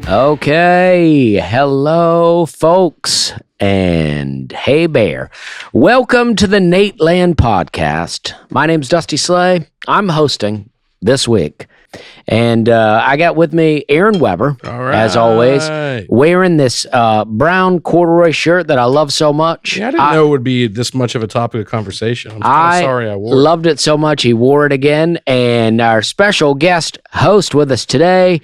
Okay, hello folks, and hey bear. Welcome to the Nateland podcast. My name's Dusty Slay. I'm hosting this week. And I got with me Aaron Weber, as always, wearing this brown corduroy shirt that I love so much. Yeah, I didn't know it would be this much of a topic of conversation. I'm kind of sorry I wore it. Loved it so much, he wore it again. And our special guest host with us today,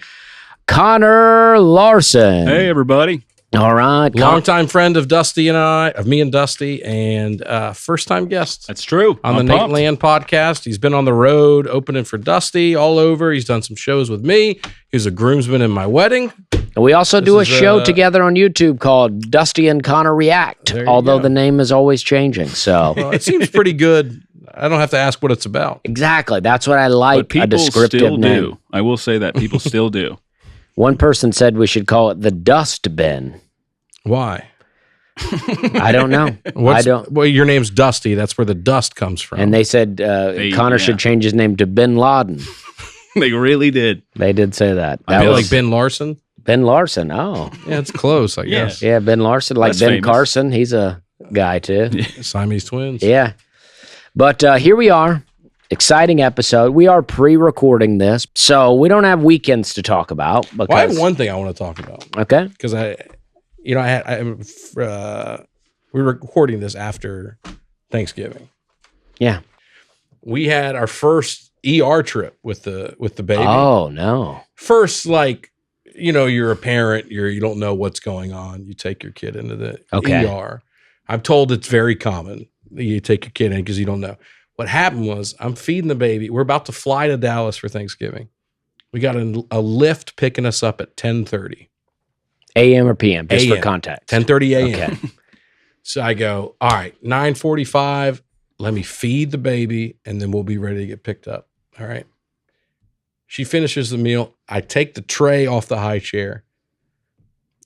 Connor Larsen. Hey, everybody. All right. Longtime friend of Dusty and I, of me and Dusty, and first-time guest. That's true. On the Nateland podcast. He's been on the road opening for Dusty all over. He's done some shows with me. He was a groomsman in my wedding. And we also do a show together on YouTube called Dusty and Connor React, although the name is always changing. So well, it seems pretty good. I don't have to ask what it's about. Exactly. That's what I like, but a descriptive still name. Do. I will say that. People still do. One person said we should call it the Dust Bin. Why? I don't know. Well, your name's Dusty. That's where the dust comes from. And they said Connor should change his name to Bin Laden. They really did. They did say that. I feel like Ben Larsen. Ben Larsen. Oh, yeah, it's close, I guess. Yeah, Ben Larsen, like That's Ben famous. Carson. He's a guy too. Siamese twins. Yeah, but here we are. Exciting episode. We are pre-recording this, so we don't have weekends to talk about. Because, Well, I have one thing I want to talk about. Okay. Because we were recording this after Thanksgiving. Yeah. We had our first ER trip with the baby. Oh no. First, you're a parent, you don't know what's going on. You take your kid into the ER. I'm told it's very common that you take your kid in because you don't know. What happened was I'm feeding the baby. We're about to fly to Dallas for Thanksgiving. We got a lift picking us up at 10:30. AM or PM, just AM. for context. 10:30 a.m. Okay. So I go, all right, 9:45, let me feed the baby, and then we'll be ready to get picked up. All right. She finishes the meal. I take the tray off the high chair.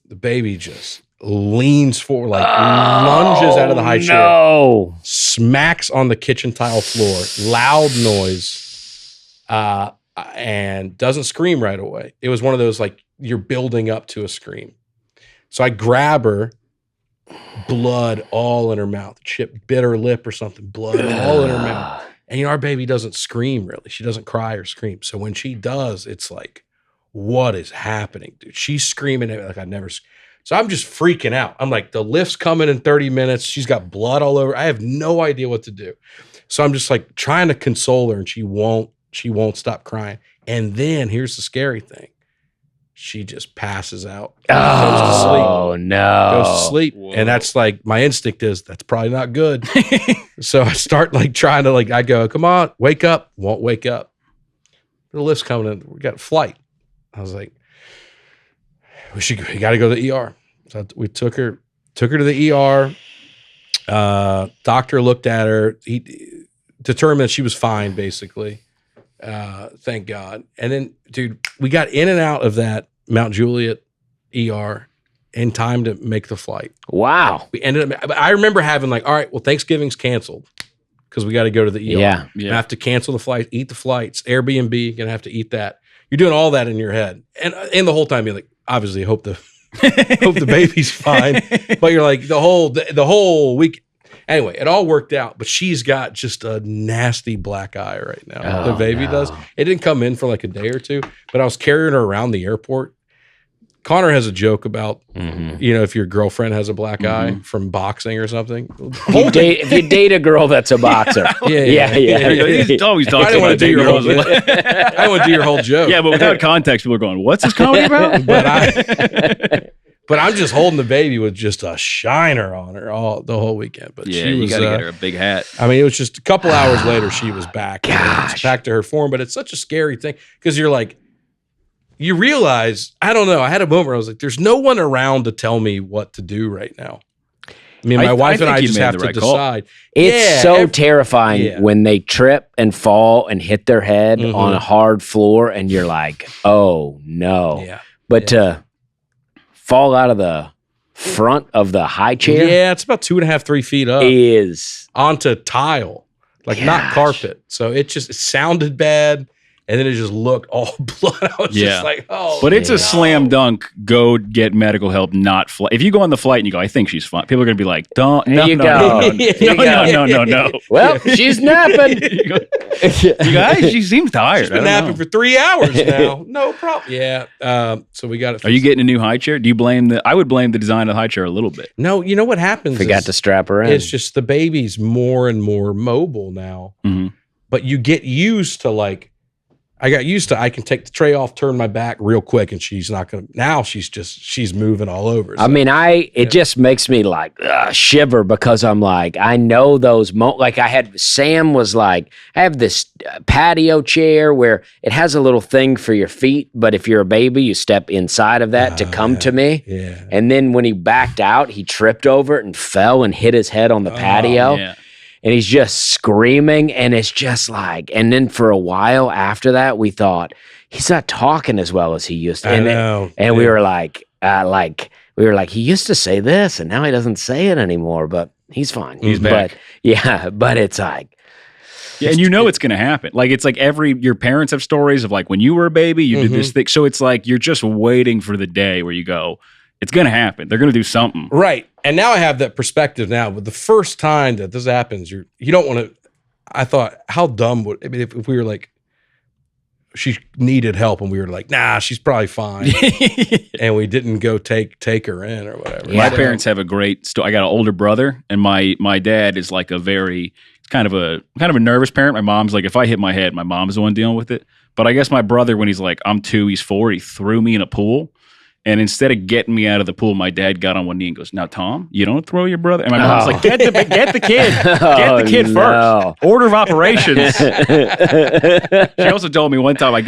The baby just leans forward, lunges out of the high chair, smacks on the kitchen tile floor, loud noise, and doesn't scream right away. It was one of those, you're building up to a scream. So I grab her, blood all in her mouth. Chip bit her lip or something, blood all in her mouth. And our baby doesn't scream really. She doesn't cry or scream. So when she does, it's like, what is happening, dude? She's screaming at me like I've never. So I'm just freaking out. I'm like, the lift's coming in 30 minutes. She's got blood all over. I have no idea what to do. So I'm just trying to console her, and she won't stop crying. And then here's the scary thing. She just passes out. Goes to sleep. Oh, no. Goes to sleep. Whoa. And that's my instinct is that's probably not good. So I start trying to I go, come on, wake up. Won't wake up. The lift's coming in. We got a flight. I was like, we got to go to the ER. So we took her to the ER. Doctor looked at her. He determined that she was fine, basically. Thank God. And then, dude, we got in and out of that Mount Juliet ER in time to make the flight. Wow. We ended up, I remember having all right, well, Thanksgiving's canceled because we got to go to the ER. Yeah. I have to cancel the flight, eat the flights, Airbnb, gonna have to eat that. You're doing all that in your head. And the whole time you're obviously hope the baby's fine. But you're the whole week. Anyway, it all worked out, but she's got just a nasty black eye right now. The baby does. It didn't come in for a day or two, but I was carrying her around the airport. Connor has a joke about, if your girlfriend has a black eye from boxing or something. If you date a girl that's a boxer. Yeah. He's always talking about dating girls. I don't want to do your whole joke. Yeah, but without context, people are going, what's this comedy about? But I'm just holding the baby with just a shiner on her the whole weekend. But yeah, she was, you got to get her a big hat. I mean, it was just a couple hours later, she was back. Back to her form. But it's such a scary thing because you're you realize, I don't know, I had a moment where I was there's no one around to tell me what to do right now. I mean, my wife and I just have to decide. It's terrifying when they trip and fall and hit their head on a hard floor and you're like, oh no. Yeah. But to fall out of the front of the high chair. Yeah, it's about 2.5, 3 feet up. Is onto tile, not carpet. So it sounded bad. And then it just looked all blood. I was just like, oh. But it's a slam dunk. Go get medical help, not flight. If you go on the flight and you go, I think she's fine. People are going to be like, don't. No, no. Well, she's napping. You guys, she seems tired. She's been napping for 3 hours now. No problem. Yeah. So we got it. Are you getting a new high chair? Do you blame I would blame the design of the high chair a little bit. No, you know what happens? Forgot to strap her in. It's just the baby's more and more mobile now. Mm-hmm. But you get used to I got used to I can take the tray off, turn my back real quick, and she's not going to. Now she's moving all over. So. I mean, it just makes me like shiver because I'm like, I know those like Sam was like, I have this patio chair where it has a little thing for your feet, but if you're a baby, you step inside of that to come to me. Yeah. And then when he backed out, he tripped over it and fell and hit his head on the patio. Yeah. And he's just screaming, and it's just like, and then for a while after that, we thought he's not talking as well as he used to. I know. And we were like, he used to say this, and now he doesn't say it anymore. But he's fine. He's back. But it's like, yeah, and you know it's going to happen. Like it's like your parents have stories of like when you were a baby, you did this thing. So it's like you're just waiting for the day where you go, it's going to happen. They're going to do something. Right. And now I have that perspective now. But the first time that this happens, you don't want to. I thought, how dumb would I mean if we were like, she needed help, and we were like, nah, she's probably fine, and we didn't go take her in or whatever. My parents have a great story. I got an older brother, and my dad is like kind of a nervous parent. My mom's like, if I hit my head, my mom's the one dealing with it. But I guess my brother, when he's like, I'm 2, he's 4, he threw me in a pool. And instead of getting me out of the pool, my dad got on one knee and goes, now, Tom, you don't throw your brother. And my mom's like, get the kid. Get the kid first. Order of operations. She also told me one time, I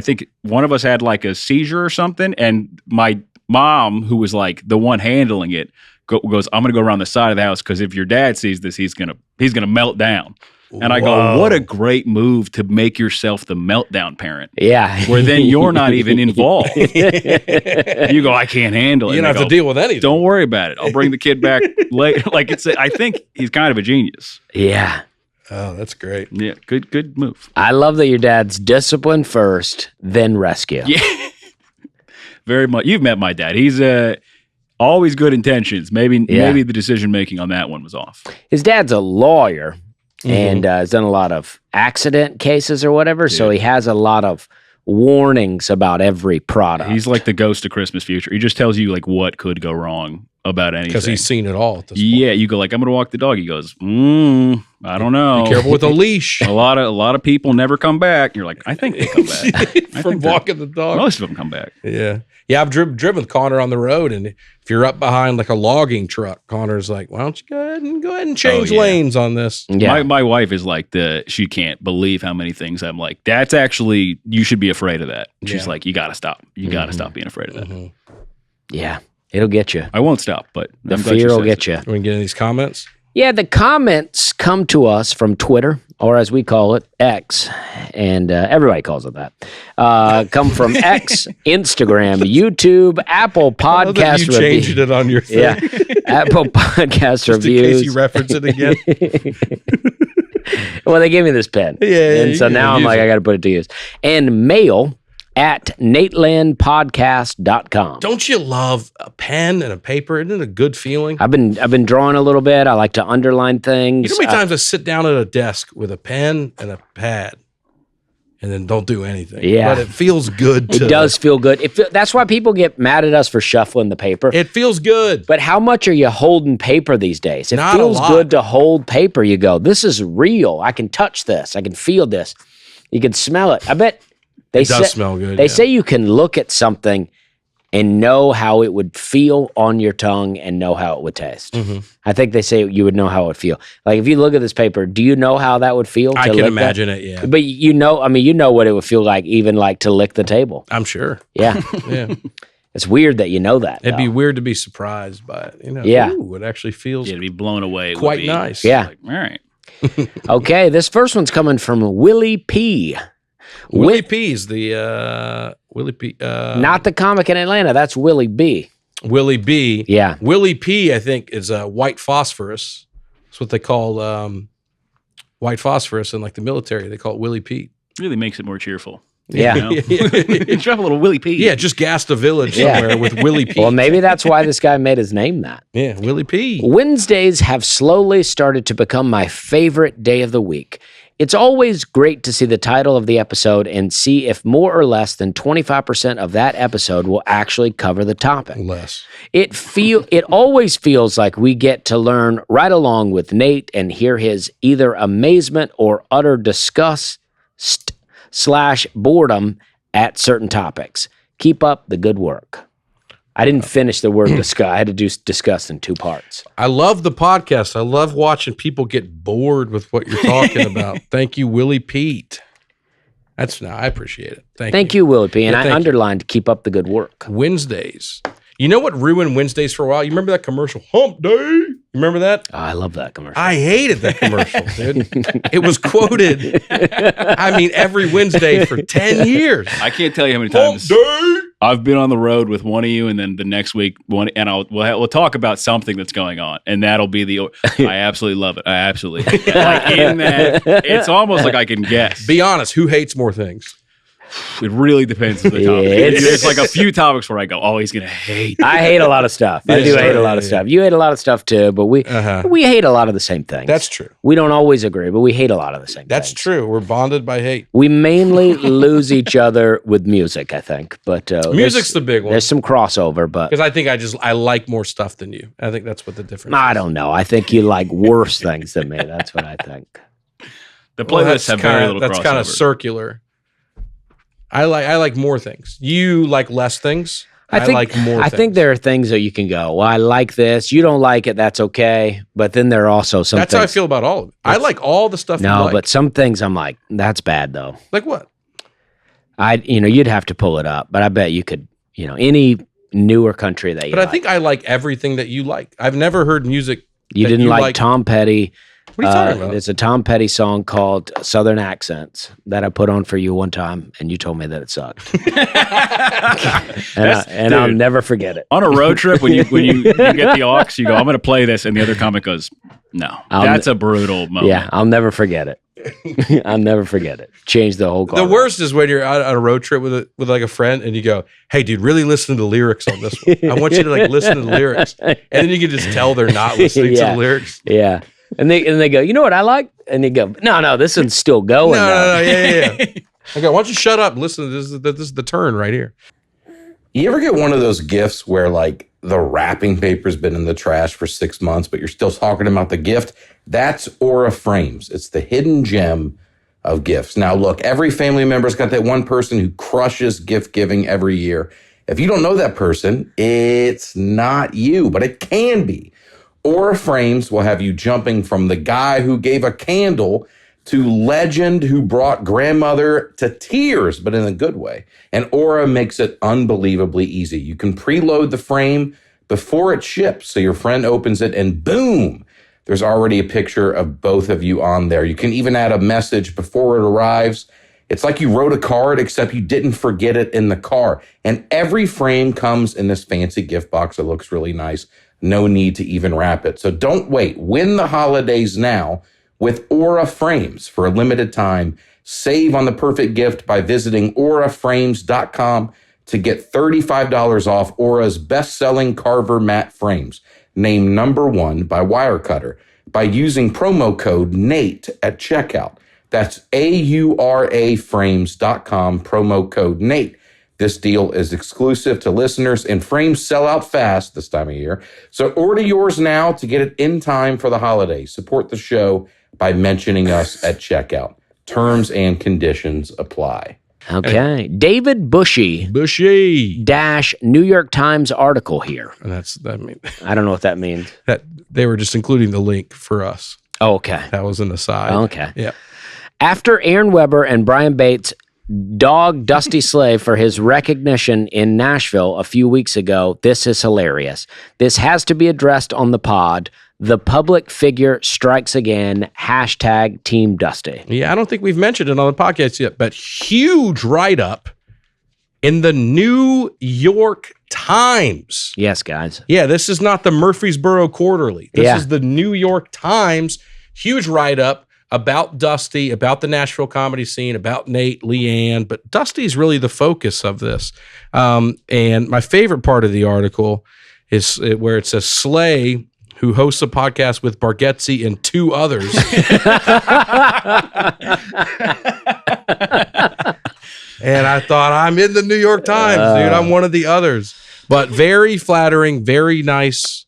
think one of us had like a seizure or something. And my mom, who was like the one handling it, goes, I'm going to go around the side of the house because if your dad sees this, he's going to melt down. And I go, what a great move to make yourself the meltdown parent. Yeah. Where then you're not even involved. You go, I can't handle it. You don't have to deal with anything. Don't worry about it. I'll bring the kid back later. Like I think he's kind of a genius. Yeah. Oh, that's great. Yeah. Good move. I love that your dad's discipline first, then rescue. Yeah. Very much. You've met my dad. He's always good intentions. Maybe the decision making on that one was off. His dad's a lawyer. And has done a lot of accident cases or whatever, so he has a lot of warnings about every product. He's like the ghost of Christmas Future. He just tells you like what could go wrong about anything. Because he's seen it all at this point. Yeah, you go like, I'm going to walk the dog. He goes, I don't know. Be careful with a leash. A lot of people never come back. You're like, I think they come back. From walking the dog. Most of them come back. Yeah. Yeah, I've driven with Connor on the road, and if you're up behind like a logging truck, Connor's like, why don't you go ahead and change lanes on this? Yeah. My wife is like she can't believe how many things I'm like, that's actually, you should be afraid of that. She's like, you got to stop. You got to stop being afraid of that. Yeah, it'll get you. I won't stop, but the fear will get you. We can get any of these comments? Yeah, the comments come to us from Twitter, or as we call it, X, and everybody calls it that. Come from X, Instagram, YouTube, Apple Podcast Reviews. You changed it on your thing. Yeah, Apple Podcast Reviews. In case you reference it again. Well, they gave me this pen. Yeah. And so now I'm like, I got to put it to use. And mail at natelandpodcast.com. Don't you love a pen and a paper? Isn't it a good feeling? I've been drawing a little bit. I like to underline things. You know how many times I sit down at a desk with a pen and a pad and then don't do anything? Yeah. But it feels good. It does feel good. That's why people get mad at us for shuffling the paper. It feels good. But how much are you holding paper these days? It Not feels a lot. good to hold paper. You go, this is real. I can touch this. I can feel this. You can smell it. I bet It does smell good. They say you can look at something and know how it would feel on your tongue and know how it would taste. I think they say you would know how it would feel. Like if you look at this paper, do you know how that would feel? I can imagine it, yeah. But you know what it would feel like, even like to lick the table. I'm sure. Yeah. Yeah. It's weird that you know that. It'd be weird to be surprised by it. Yeah. Ooh, it actually feels to be blown away. quite nice. Yeah. Like, all right. Okay, this first one's coming from Willie P. Willie P's the Willie P. Not the comic in Atlanta. That's Willie B. Willie B. Yeah. Willie P. I think is white phosphorus. That's what they call white phosphorus in like the military. They call it Willie P. Really makes it more cheerful. Yeah. You know? You should have a little Willie P. Yeah, just gassed a village somewhere with Willie P. Well, maybe that's why this guy made his name that. Yeah, Willie P. Wednesdays have slowly started to become my favorite day of the week. It's always great to see the title of the episode and see if more or less than 25% of that episode will actually cover the topic. Less. It always feels like we get to learn right along with Nate and hear his either amazement or utter disgust / boredom at certain topics. Keep up the good work. I didn't finish the word discuss. I had to do discuss in 2 parts. I love the podcast. I love watching people get bored with what you're talking about. Thank you, Willie Pete. I appreciate it. Thank you, Willie P. And Yeah, I thank underlined keep up the good work. Wednesdays. You know what ruined Wednesdays for a while? You remember that commercial, Hump Day? You remember that? Oh, I love that commercial. I hated that commercial, dude. It was quoted, every Wednesday for 10 years. I can't tell you how many Hump times Day. I've been on the road with one of you, and then the next week we'll talk about something that's going on, and that'll be I absolutely love it. I absolutely like in that. It's almost like I can guess. Be honest, who hates more things? It really depends on the topic. There's like a few topics where I go, oh, he's gonna hate. I hate a lot of stuff. I do hate a lot of stuff. You hate a lot of stuff too, but we hate a lot of the same things. That's true. We don't always agree, but we hate a lot of the same That's things. true. We're bonded by hate. We mainly lose each other with music, I think. But Music's the big one. There's some crossover, but Because I think I like more stuff than you. I think that's what the difference is. I don't know. I think you like worse things than me. That's what I think. The playlists have very little That's crossover. kind of circular. I like more things. You like less things. I like more I things. think there are things that you can go, well, I like this. You don't like it. That's okay. But then there are also some That's things. how I feel about all of it. I like all the stuff you No, like. but some things I'm like, that's bad though. Like what? You'd have to pull it up, but I bet you could, any newer country that you But like. I think I like everything that you like. I've never heard music. You that didn't like Tom Petty. What are you talking about? There's a Tom Petty song called Southern Accents that I put on for you one time, and you told me that it sucked. and I'll never forget it. On a road trip, when you get the aux, you go, I'm going to play this, and the other comic goes, no, that's a brutal moment. Yeah, I'll never forget it. I'll never forget it. Change the whole car. The worst is when you're out on a road trip with like a friend and you go, hey, dude, really listen to the lyrics on this one. I want you to listen to the lyrics. And then you can just tell they're not listening to the lyrics. Yeah. And they go, you know what I like? And they go, no, this one's still going. No, yeah. I go, why don't you shut up and listen to this is the turn right here. You ever get one of those gifts where the wrapping paper's been in the trash for 6 months, but you're still talking about the gift? That's Aura Frames. It's the hidden gem of gifts. Now, look, every family member's got that one person who crushes gift giving every year. If you don't know that person, it's not you, but it can be. Aura Frames will have you jumping from the guy who gave a candle to legend who brought grandmother to tears, but in a good way. And Aura makes it unbelievably easy. You can preload the frame before it ships, so your friend opens it and boom, there's already a picture of both of you on there. You can even add a message before it arrives. It's like you wrote a card, except you didn't forget it in the car. And every frame comes in this fancy gift box that looks really nice. No need to even wrap it. So don't wait. Win the holidays now with Aura Frames for a limited time. Save on the perfect gift by visiting auraframes.com to get $35 off Aura's best-selling Carver matte frames, named #1 by Wirecutter, by using promo code NATE at checkout. That's auraframes.com, promo code NATE. This deal is exclusive to listeners, and frames sell out fast this time of year. So order yours now to get it in time for the holidays. Support the show by mentioning us at checkout. Terms and conditions apply. Okay. David Bushy - New York Times article here. And I don't know what that means. that they were just including the link for us. Oh, okay. That was an aside. Okay. Yeah. After Aaron Weber and Brian Bates dog Dusty Slay for his recognition in Nashville a few weeks ago, this is hilarious. This has to be addressed on the pod. The public figure strikes again. # Team Dusty. Yeah, I don't think we've mentioned it on the podcast yet, but huge write-up in the New York Times. Yes, guys. Yeah, this is not the Murfreesboro Quarterly. This is the New York Times. Huge write-up about Dusty, about the Nashville comedy scene, about Nate, Leanne, but Dusty's really the focus of this. And my favorite part of the article is where it says Slay, who hosts a podcast with Bargatze and 2 others. And I thought, I'm in the New York Times, dude. I'm one of the others. But very flattering, very nice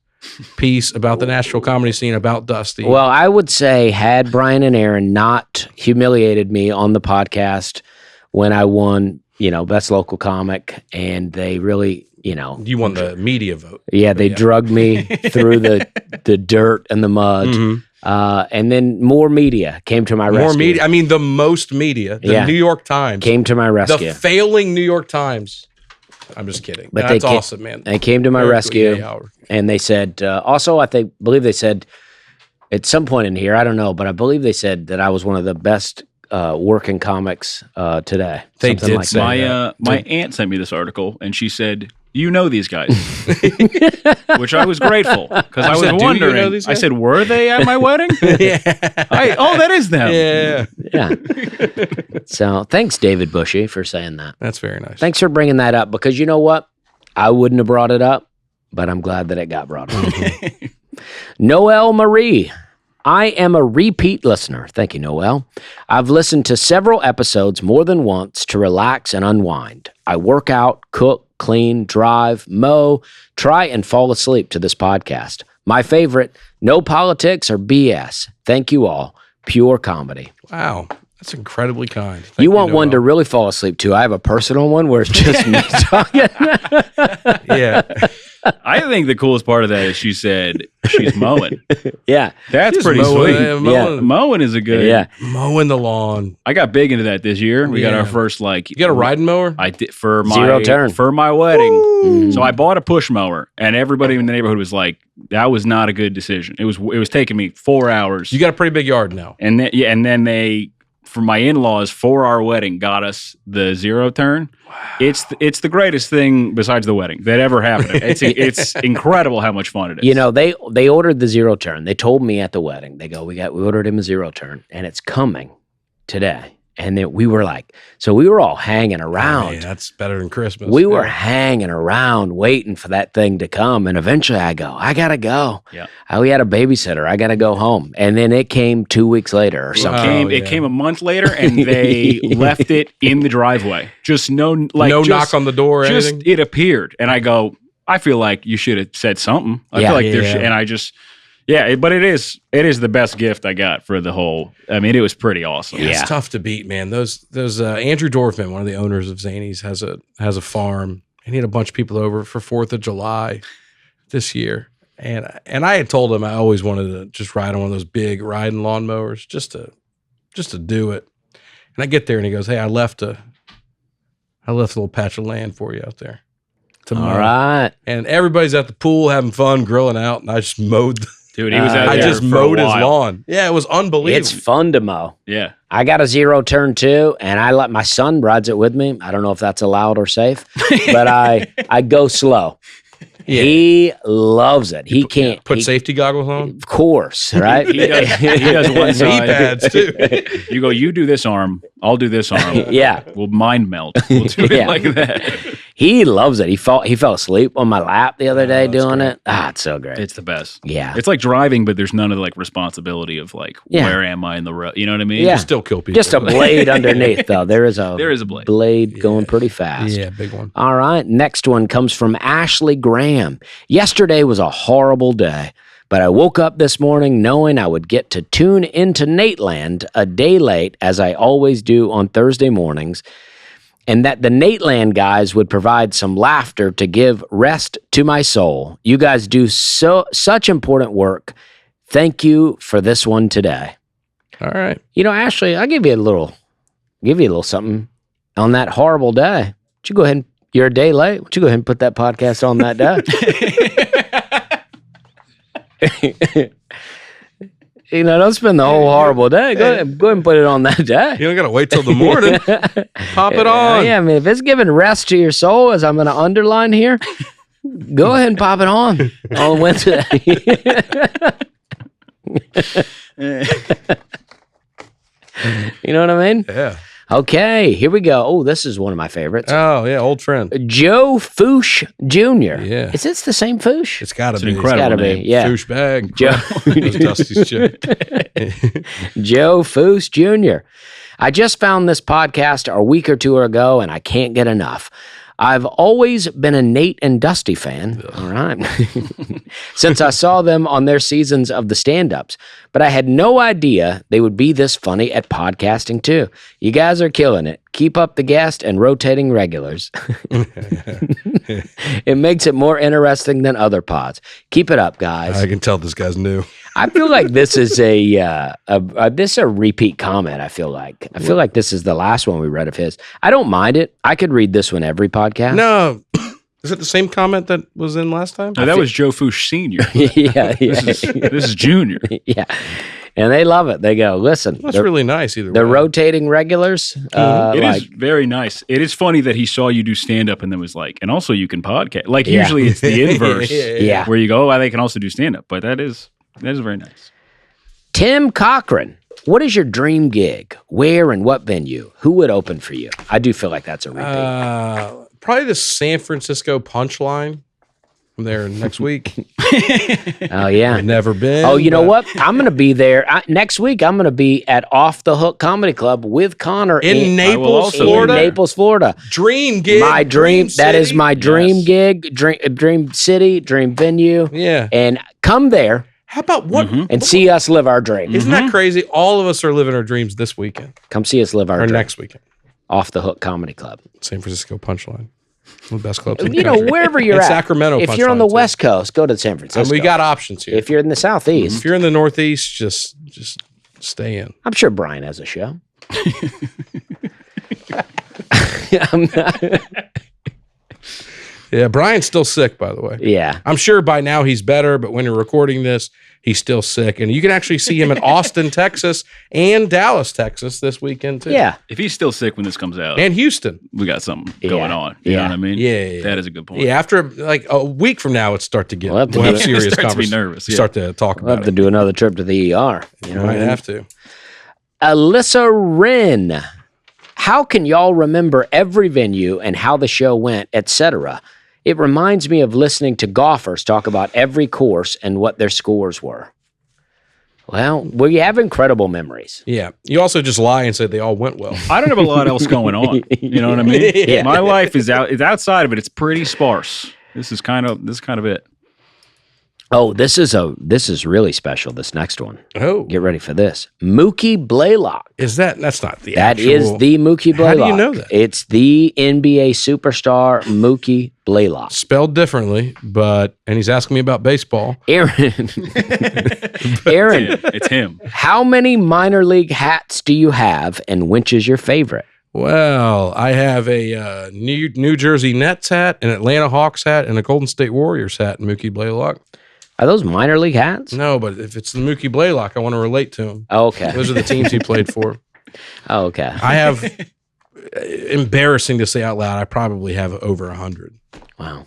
piece about the Nashville comedy scene, about Dusty. Well, I would say, had Brian and Aaron not humiliated me on the podcast when I won, best local comic, and they really, you won the media vote. Yeah, they drugged me through the dirt and the mud. Mm-hmm. And then more media came to my rescue. More media. I mean, the most media. The New York Times came to my rescue. The failing New York Times. I'm just kidding. But that's awesome, man. They came to my rescue, and they said, also, believe they said at some point in here, I don't know, but I believe they said that I was one of the best working comics today. They did like say that. My aunt sent me this article, and she said, "You know these guys," which I was grateful because I was wondering. I said, "Were they at my wedding?" Yeah. That is them. Yeah. So thanks, David Bushy, for saying that. That's very nice. Thanks for bringing that up, because you know what? I wouldn't have brought it up, but I'm glad that it got brought up. Noelle Marie. I am a repeat listener. Thank you, Noelle. I've listened to several episodes more than once to relax and unwind. I work out, cook, clean, drive, mow, try and fall asleep to this podcast. My favorite, no politics or BS. Thank you all. Pure comedy. Wow. That's incredibly kind. You want one to really fall asleep to. I have a personal one where it's just me talking. Yeah. I think the coolest part of that is she said she's mowing. Yeah. That's She's pretty mowing, sweet. yeah. Mowing is a good. Yeah. Mowing the lawn. I got big into that this year. We got our first You got a riding mower? I did for my Zero turn. For my wedding. So I bought a push mower, and everybody in the neighborhood was like, that was not a good decision. It was taking me 4 hours. You got a pretty big yard now. And then they, for my in-laws, for our wedding, got us the zero turn. Wow. It's the greatest thing besides the wedding that ever happened. It's incredible how much fun it is. They ordered the zero turn. They told me at the wedding, they go, we ordered him a zero turn, and it's coming today. And then we were all hanging around. Oh, man, that's better than Christmas. We were hanging around waiting for that thing to come. And eventually I go, I got to go. Yeah. We had a babysitter. I got to go home. And then it came 2 weeks later or something. It came a month later, and they left it in the driveway. Just no knock on the door or anything? It appeared. And I go, I feel like you should have said something. I feel like and I just... Yeah, but it is the best gift I got for the whole. I mean, it was pretty awesome. Yeah, it's tough to beat, man. Those Andrew Dorfman, one of the owners of Zanies, has a farm, and he had a bunch of people over for 4th of July this year, and I had told him I always wanted to just ride on one of those big riding lawnmowers just to do it. And I get there, and he goes, "Hey, I left a little patch of land for you out there." Tomorrow. All right, and everybody's at the pool having fun, grilling out, and I just mowed. Dude, he was out there. I just mowed his lawn. Yeah, it was unbelievable. it's fun to mow. Yeah. I got a zero turn too, and I let my son rides it with me. I don't know if that's allowed or safe, but I go slow. Yeah. He loves it. He can't put safety goggles on. Of course, right? he does one side. Knee pads too. You go, you do this arm, I'll do this arm. Yeah, we'll mind melt. We'll do it like that. He loves it. He fell asleep on my lap the other day doing it. It's so great. It's the best. Yeah, it's like driving, but there's none of the responsibility of where am I in the road? You know what I mean? Yeah, you still kill people. Just a blade underneath though. There is a blade going pretty fast. Yeah, big one. All right, next one comes from Ashley Graham. Yesterday was a horrible day, but I woke up this morning knowing I would get to tune into Nateland a day late, as I always do on Thursday mornings, and that the Nateland guys would provide some laughter to give rest to my soul. You guys do such important work. Thank you for this one today. All right. Ashley, I'll give you a little something on that horrible day. Would you go ahead and you're a day late. Why don't you go ahead and put that podcast on that day? Don't spend the whole horrible day. Go ahead and put it on that day. You don't got to wait till the morning. Pop it on. Yeah, I mean, if it's giving rest to your soul, as I'm going to underline here, go ahead and pop it on Wednesday. You know what I mean? Yeah. Okay, here we go. Oh, this is one of my favorites. Oh, yeah, old friend. Joe Foosh Jr. Yeah. Is this the same Foosh? It's got to It's be. an incredible gotta be, name. yeah. Douche bag. Joe, That was Dusty's chick. Joe Foose Jr. I just found this podcast a week or two ago, and I can't get enough. I've always been a Nate and Dusty fan. All right. Since I saw them on their seasons of the stand-ups, but I had no idea they would be this funny at podcasting too. You guys are killing it. Keep up the guest and rotating regulars. It makes it more interesting than other pods. Keep it up, guys. I can tell this guy's new. I feel like this is a repeat comment. I feel like this is the last one we read of his. I don't mind it. I could read this one every podcast. No. Is it the same comment that was in last time? No, that was Joe Foosh Sr. yeah. This is Junior. Yeah. And they love it. They go, listen. That's really nice either way. The rotating regulars. It is very nice. It is funny that he saw you do stand up and then was like, and also you can podcast. Like Yeah. usually it's the inverse Yeah. where you go, oh, they can also do stand up. But that is very nice. Tim Cochran. What is your dream gig? Where and what venue? Who would open for you? I do feel like that's a repeat. Probably the San Francisco Punchline. I'm there next week. Oh, yeah. I've never been. Oh, you know but what? I'm going to be there. Next week, I'm going to be at Off the Hook Comedy Club with Connor In Naples, also be Florida. In Naples, Florida. Dream gig. My dream. That is city. my dream Yes. gig, dream city, dream venue. Yeah. And come there How about what? and see us live our dream. Isn't that crazy? All of us are living our dreams this weekend Come see us live our or dream. next weekend. Off the Hook Comedy Club. San Francisco Punchline. One of the best clubs in the You know, country. wherever you're And at. Sacramento If you're on Punchline, the too. West Coast, go to San And Francisco. we got options here. If you're in the Southeast, If you're in the Northeast, just stay in. I'm sure Brian has a show. I'm not- Yeah, Brian's still sick, by the way. yeah. I'm sure by now he's better, but when you're recording this, he's still sick. And you can actually see him in Austin, Texas, and Dallas, Texas this weekend, too. Yeah. If he's still sick when this comes out, And Houston. we got something Yeah. going on. You know Yeah. what I mean? Yeah. That is a good point. Yeah, after like a week from now, it's start to get. We'll have to We'll have do- serious Start to be conversations. nervous, yeah. Start to talk We'll have about to it. do another trip to the ER. You know what I Might mean? have to. Alyssa Wren. How can y'all remember every venue and how the show went, etc.? It reminds me of listening to golfers talk about every course and what their scores were. Well, we have incredible memories. Yeah. You also just lie and say they all went well. I don't have a lot else going on. You know what I mean? Yeah. My life is outside of it. It's pretty sparse. This is kind of it. Oh, this is really special. This next one. Oh, Get ready for this. Mookie Blaylock. that's not the That actual. is the Mookie Blaylock. How do you know that? It's the NBA superstar Mookie Blaylock. Spelled differently, and he's asking me about baseball. Aaron, Aaron, It's him. how many minor league hats do you have, and which is your favorite? Well, I have a New Jersey Nets hat, an Atlanta Hawks hat, and a Golden State Warriors hat in Mookie Blaylock. Are those minor league hats? No, but if it's the Mookie Blaylock, I want to relate to him. Oh, okay. Those are the teams he played for. Oh, okay. I have, embarrassing to say out loud, I probably have over 100. Wow.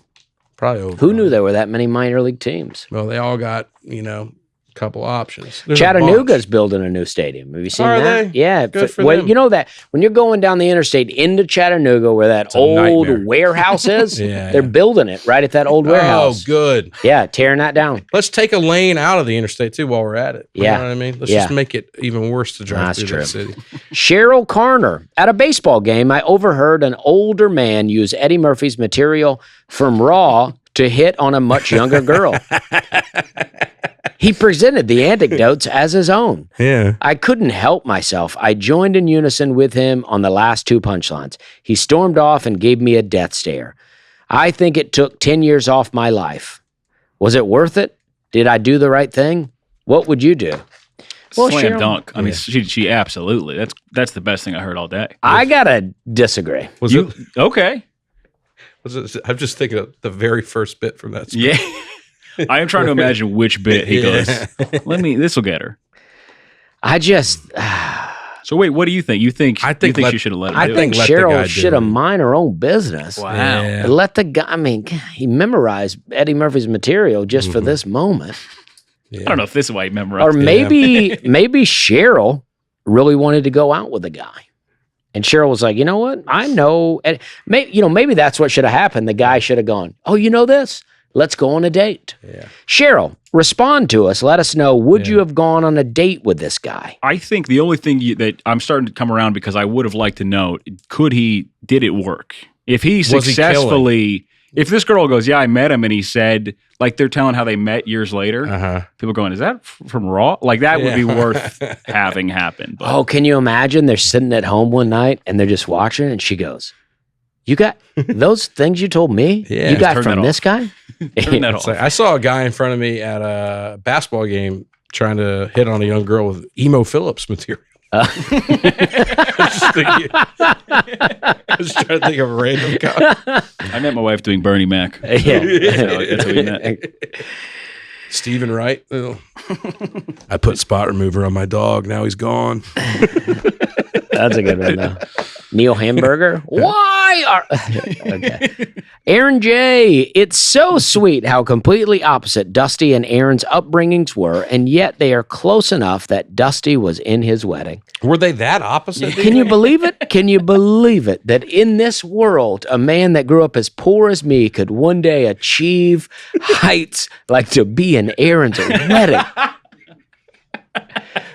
Probably over. Who knew 100. there were that many minor league teams? Well, they all got, a couple options. There's a Chattanooga's bunch. building a new stadium. Have you seen Are that? they? Yeah. Good for well, them. you know that when you're going down the interstate into Chattanooga where that a old nightmare. warehouse is, Yeah, they're yeah. building it right at that old Oh, warehouse. good. Yeah, tearing that down. Let's take a lane out of the interstate, too, while we're at it. Yeah. You know what I mean? Let's Yeah. just make it even worse to drive That's through true. that city. Cheryl Carner. At a baseball game, I overheard an older man use Eddie Murphy's material from Raw to hit on a much younger girl. He presented the anecdotes as his own. Yeah. I couldn't help myself. I joined in unison with him on the last two punchlines. He stormed off and gave me a death stare. I think it took 10 years off my life. Was it worth it? Did I do the right thing? What would you do? Well, Slam Cheryl- dunk. I mean, she absolutely. That's the best thing I heard all day. I gotta disagree. Was You it? okay? Was it? I'm just thinking of the very first bit from that. Yeah. I am trying to imagine which bit he Yeah. goes. This will get her. I just, So wait, what do you think? You think let- she should have let him I do think let the guy Cheryl do should have it. mind her own business. Wow. Yeah. Let the guy, I mean, he memorized Eddie Murphy's material just for this moment. I don't know if this is why he memorized Or it. maybe Cheryl really wanted to go out with a guy. And Cheryl was like, you know what? I know. And maybe that's what should have happened. The guy should have gone, oh, you know this? Let's go on a date. Yeah. Cheryl, respond to us. Let us know, would you have gone on a date with this guy? I think the only thing that I'm starting to come around because I would have liked to know, did it work? If he successfully, if this girl goes, yeah, I met him, and he said, like they're telling how they met years later, people going, is that from Raw? Like that would be worth having happen. But. Oh, can you imagine? They're sitting at home one night and they're just watching, and she goes, you got those things you told me? Yeah, you got from this guy? Turn that off. Like, I saw a guy in front of me at a basketball game trying to hit on a young girl with Emo Phillips material. I was trying to think of a random guy. I met my wife doing Bernie Mac. Yeah. That's how we met. Stephen Wright. I put spot remover on my dog. Now he's gone. That's a good one, though. Neil Hamburger? Why are... Okay. Aaron J. It's so sweet how completely opposite Dusty and Aaron's upbringings were, and yet they are close enough that Dusty was in his wedding. Were they that opposite? Can you believe it? Can you believe it that in this world, a man that grew up as poor as me could one day achieve heights like to be in Aaron's wedding?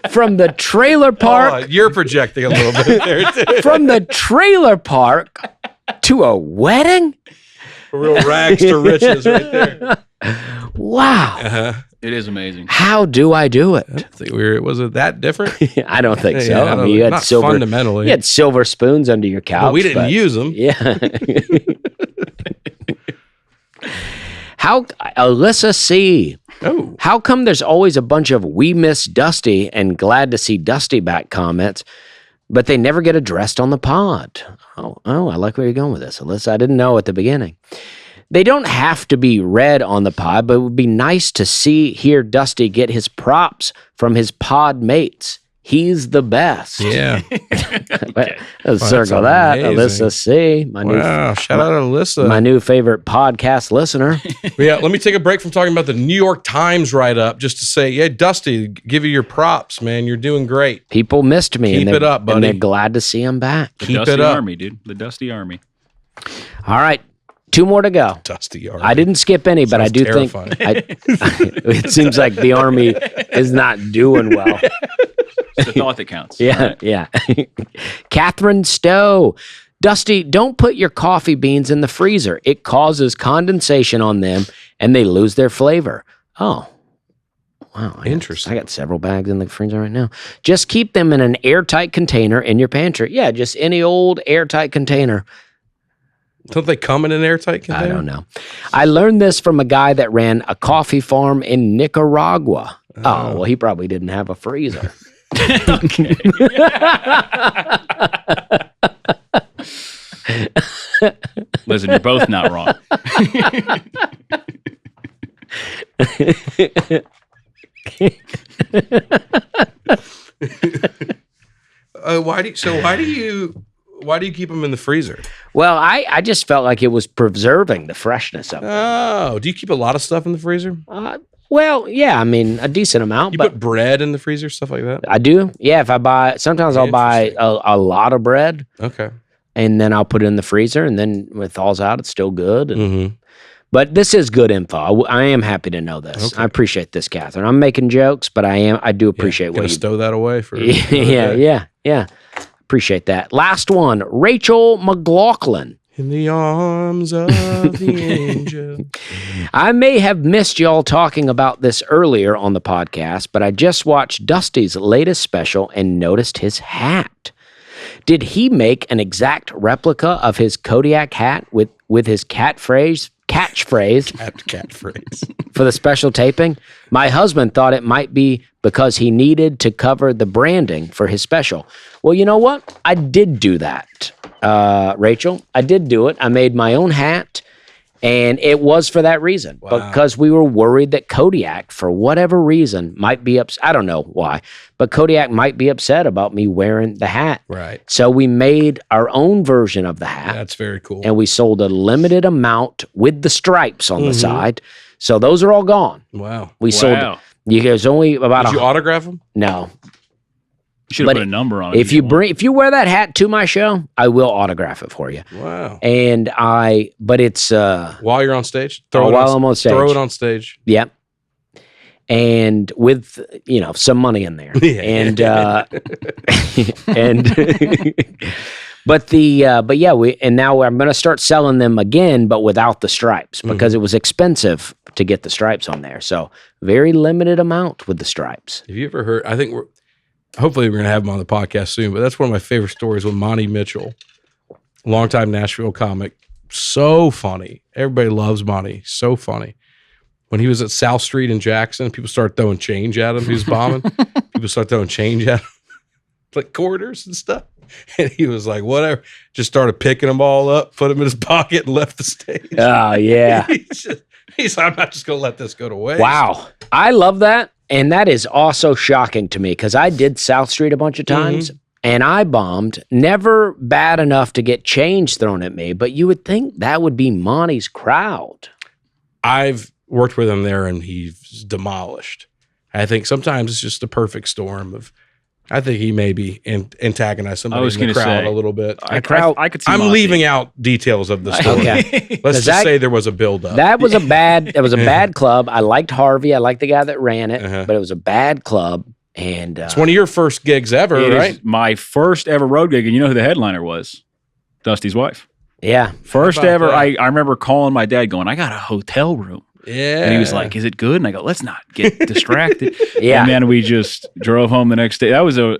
From the trailer park. You're projecting a little bit there, too. From the trailer park to a wedding? Real rags to riches right there. Wow. It is amazing. How do I do it? I think was it that different? I don't think so. Yeah, I mean, you had not silver. fundamentally. You had silver spoons under your couch. Well, we didn't use them. Yeah. How Alyssa C. Oh. How come there's always a bunch of "we miss Dusty" and "glad to see Dusty back" comments, but they never get addressed on the pod? Oh, I like where you're going with this, Alyssa. I didn't know at the beginning. They don't have to be read on the pod, but it would be nice to hear Dusty get his props from his pod mates. He's the best. Yeah. Let's circle that. amazing. Alyssa C. Shout out to Alyssa. My new favorite podcast listener. Yeah, let me take a break from talking about the New York Times write-up just to say, yeah, Dusty, give you your props, man. You're doing great. People missed me. Keep it up, buddy. And they're glad to see him back. The Keep Dusty it up. Army, dude. The Dusty Army. All right. 2 more to go. Dusty Army. I didn't skip any, but I do terrifying. think it seems like the Army is not doing well. It's the thought that counts. Yeah, Right. yeah. Catherine Stowe. Dusty, don't put your coffee beans in the freezer. It causes condensation on them and they lose their flavor. Oh, wow. Interesting. I got several bags in the freezer right now. Just keep them in an airtight container in your pantry. Yeah, just any old airtight container. Don't they come in an airtight container? I don't know. I learned this from a guy that ran a coffee farm in Nicaragua. Oh, well, he probably didn't have a freezer. Listen, you're both not wrong. Why do you keep them in the freezer? Well, I just felt like it was preserving the freshness of it. Oh, do you keep a lot of stuff in the freezer? Well, yeah, I mean, a decent amount. You but put bread in the freezer, stuff like that? I do. Yeah, if I buy, sometimes I'll buy a lot of bread Okay. and then I'll put it in the freezer, and then when it thaws out, it's still good. And, Mm-hmm. But this is good info. I am happy to know this. Okay. I appreciate this, Catherine. I'm making jokes, but I do appreciate what Gonna you stow that away for yeah. Appreciate that. Last one, Rachel McLaughlin. In the arms of the angel. I may have missed y'all talking about this earlier on the podcast, but I just watched Dusty's latest special and noticed his hat. Did he make an exact replica of his Kodiak hat with his catchphrase for the special taping? My husband thought it might be because he needed to cover the branding for his special. Well, you know what? I did do that, Rachel. I did do it. I made my own hat, and it was for that reason. Wow. Because we were worried that Kodiak, for whatever reason, might be upset. I don't know why, but Kodiak might be upset about me wearing the hat. Right. So we made our own version of the hat. That's very cool. And we sold a limited amount with the stripes on the side. So those are all gone. Wow. We sold. Wow. There's only about Did you autograph them? no. Should have put a number on it. If you wear that hat to my show, I will autograph it for you. Wow. But it's while you're on stage, I'm on stage. Throw it on stage. Yep. And with some money in there. And now I'm going to start selling them again, but without the stripes because it was expensive to get the stripes on there. So very limited amount with the stripes. Have you ever heard? I think hopefully we're going to have him on the podcast soon, but that's one of my favorite stories with Monty Mitchell, longtime Nashville comic. So funny. Everybody loves Monty. So funny. When he was at South Street in Jackson, people started throwing change at him. He was bombing. People started throwing change at him, like quarters and stuff. And he was like, whatever. Just started picking them all up, put them in his pocket, and left the stage. Oh, yeah. He's like, I'm not just going to let this go to waste. Wow. I love that. And that is also shocking to me because I did South Street a bunch of times and I bombed. Never bad enough to get change thrown at me, but you would think that would be Monty's crowd. I've worked with him there and he's demolished. I think sometimes it's just a perfect storm of, I think he may be antagonize somebody in the crowd a little bit. I could see I'm Monty. Leaving out details of the story. Okay. Let's just say there was a buildup. That was a bad club. I liked Harvey. I liked the guy that ran it, but it was a bad club. And it's one of your first gigs ever, right? Is my first ever road gig, and you know who the headliner was? Dusty's wife. Yeah. First ever. I remember calling my dad going, I got a hotel room. Yeah. And he was like, is it good? And I go, let's not get distracted. Yeah. And then we just drove home the next day. That was a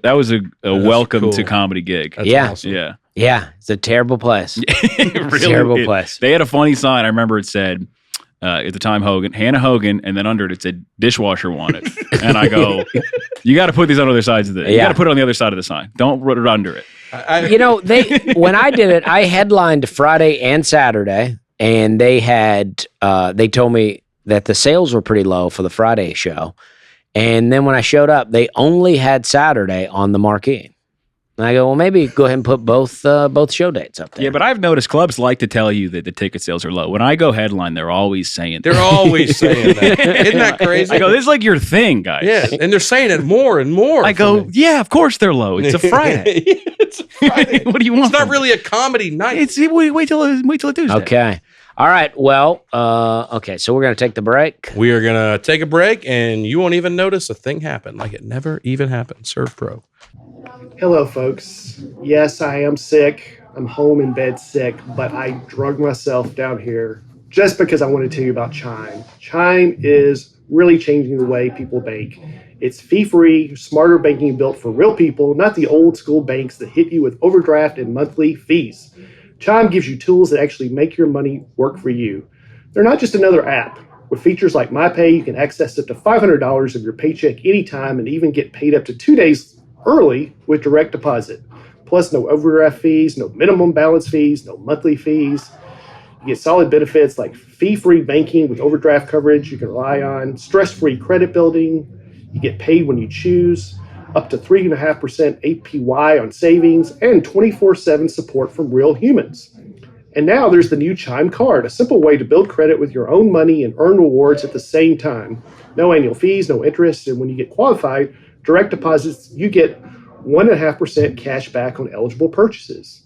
welcome to comedy gig. That's awesome. Yeah. Yeah. It's a terrible place. Really, terrible place. They had a funny sign. I remember it said, at the time, Hannah Hogan, and then under it said dishwasher wanted. And I go, you got to put these on other sides of it. You got to put it on the other side of the sign. Don't put it under it. When I did it, I headlined Friday and Saturday. And they told me that the sales were pretty low for the Friday show. And then when I showed up, they only had Saturday on the marquee. And I go, well, maybe go ahead and put both show dates up there. Yeah, but I've noticed clubs like to tell you that the ticket sales are low. When I go headline, they're always saying that. They're always saying that. Isn't that crazy? I go, this is like your thing, guys. Yeah, and they're saying it more and more. I go, yeah, of course they're low. It's a Friday. It's a Friday. What do you want? It's not really a comedy night. Wait till a Tuesday. Okay. All right. Well, okay. So we're going to take the break. We are going to take a break, and you won't even notice a thing happen. Like it never even happened. Serve Pro. Hello, folks. Yes, I am sick. I'm home in bed sick, but I drug myself down here just because I want to tell you about Chime. Chime is really changing the way people bank. It's fee-free, smarter banking built for real people, not the old school banks that hit you with overdraft and monthly fees. Chime gives you tools that actually make your money work for you. They're not just another app. With features like MyPay, you can access up to $500 of your paycheck anytime and even get paid up to 2 days early with direct deposit. Plus, no overdraft fees, no minimum balance fees, no monthly fees. You get solid benefits like fee-free banking with overdraft coverage you can rely on, stress-free credit building. You get paid when you choose, up to 3.5% APY on savings, and 24/7 support from real humans. And now there's the new Chime card, a simple way to build credit with your own money and earn rewards at the same time. No annual fees, no interest, and when you get qualified, direct deposits, you get 1.5% cash back on eligible purchases.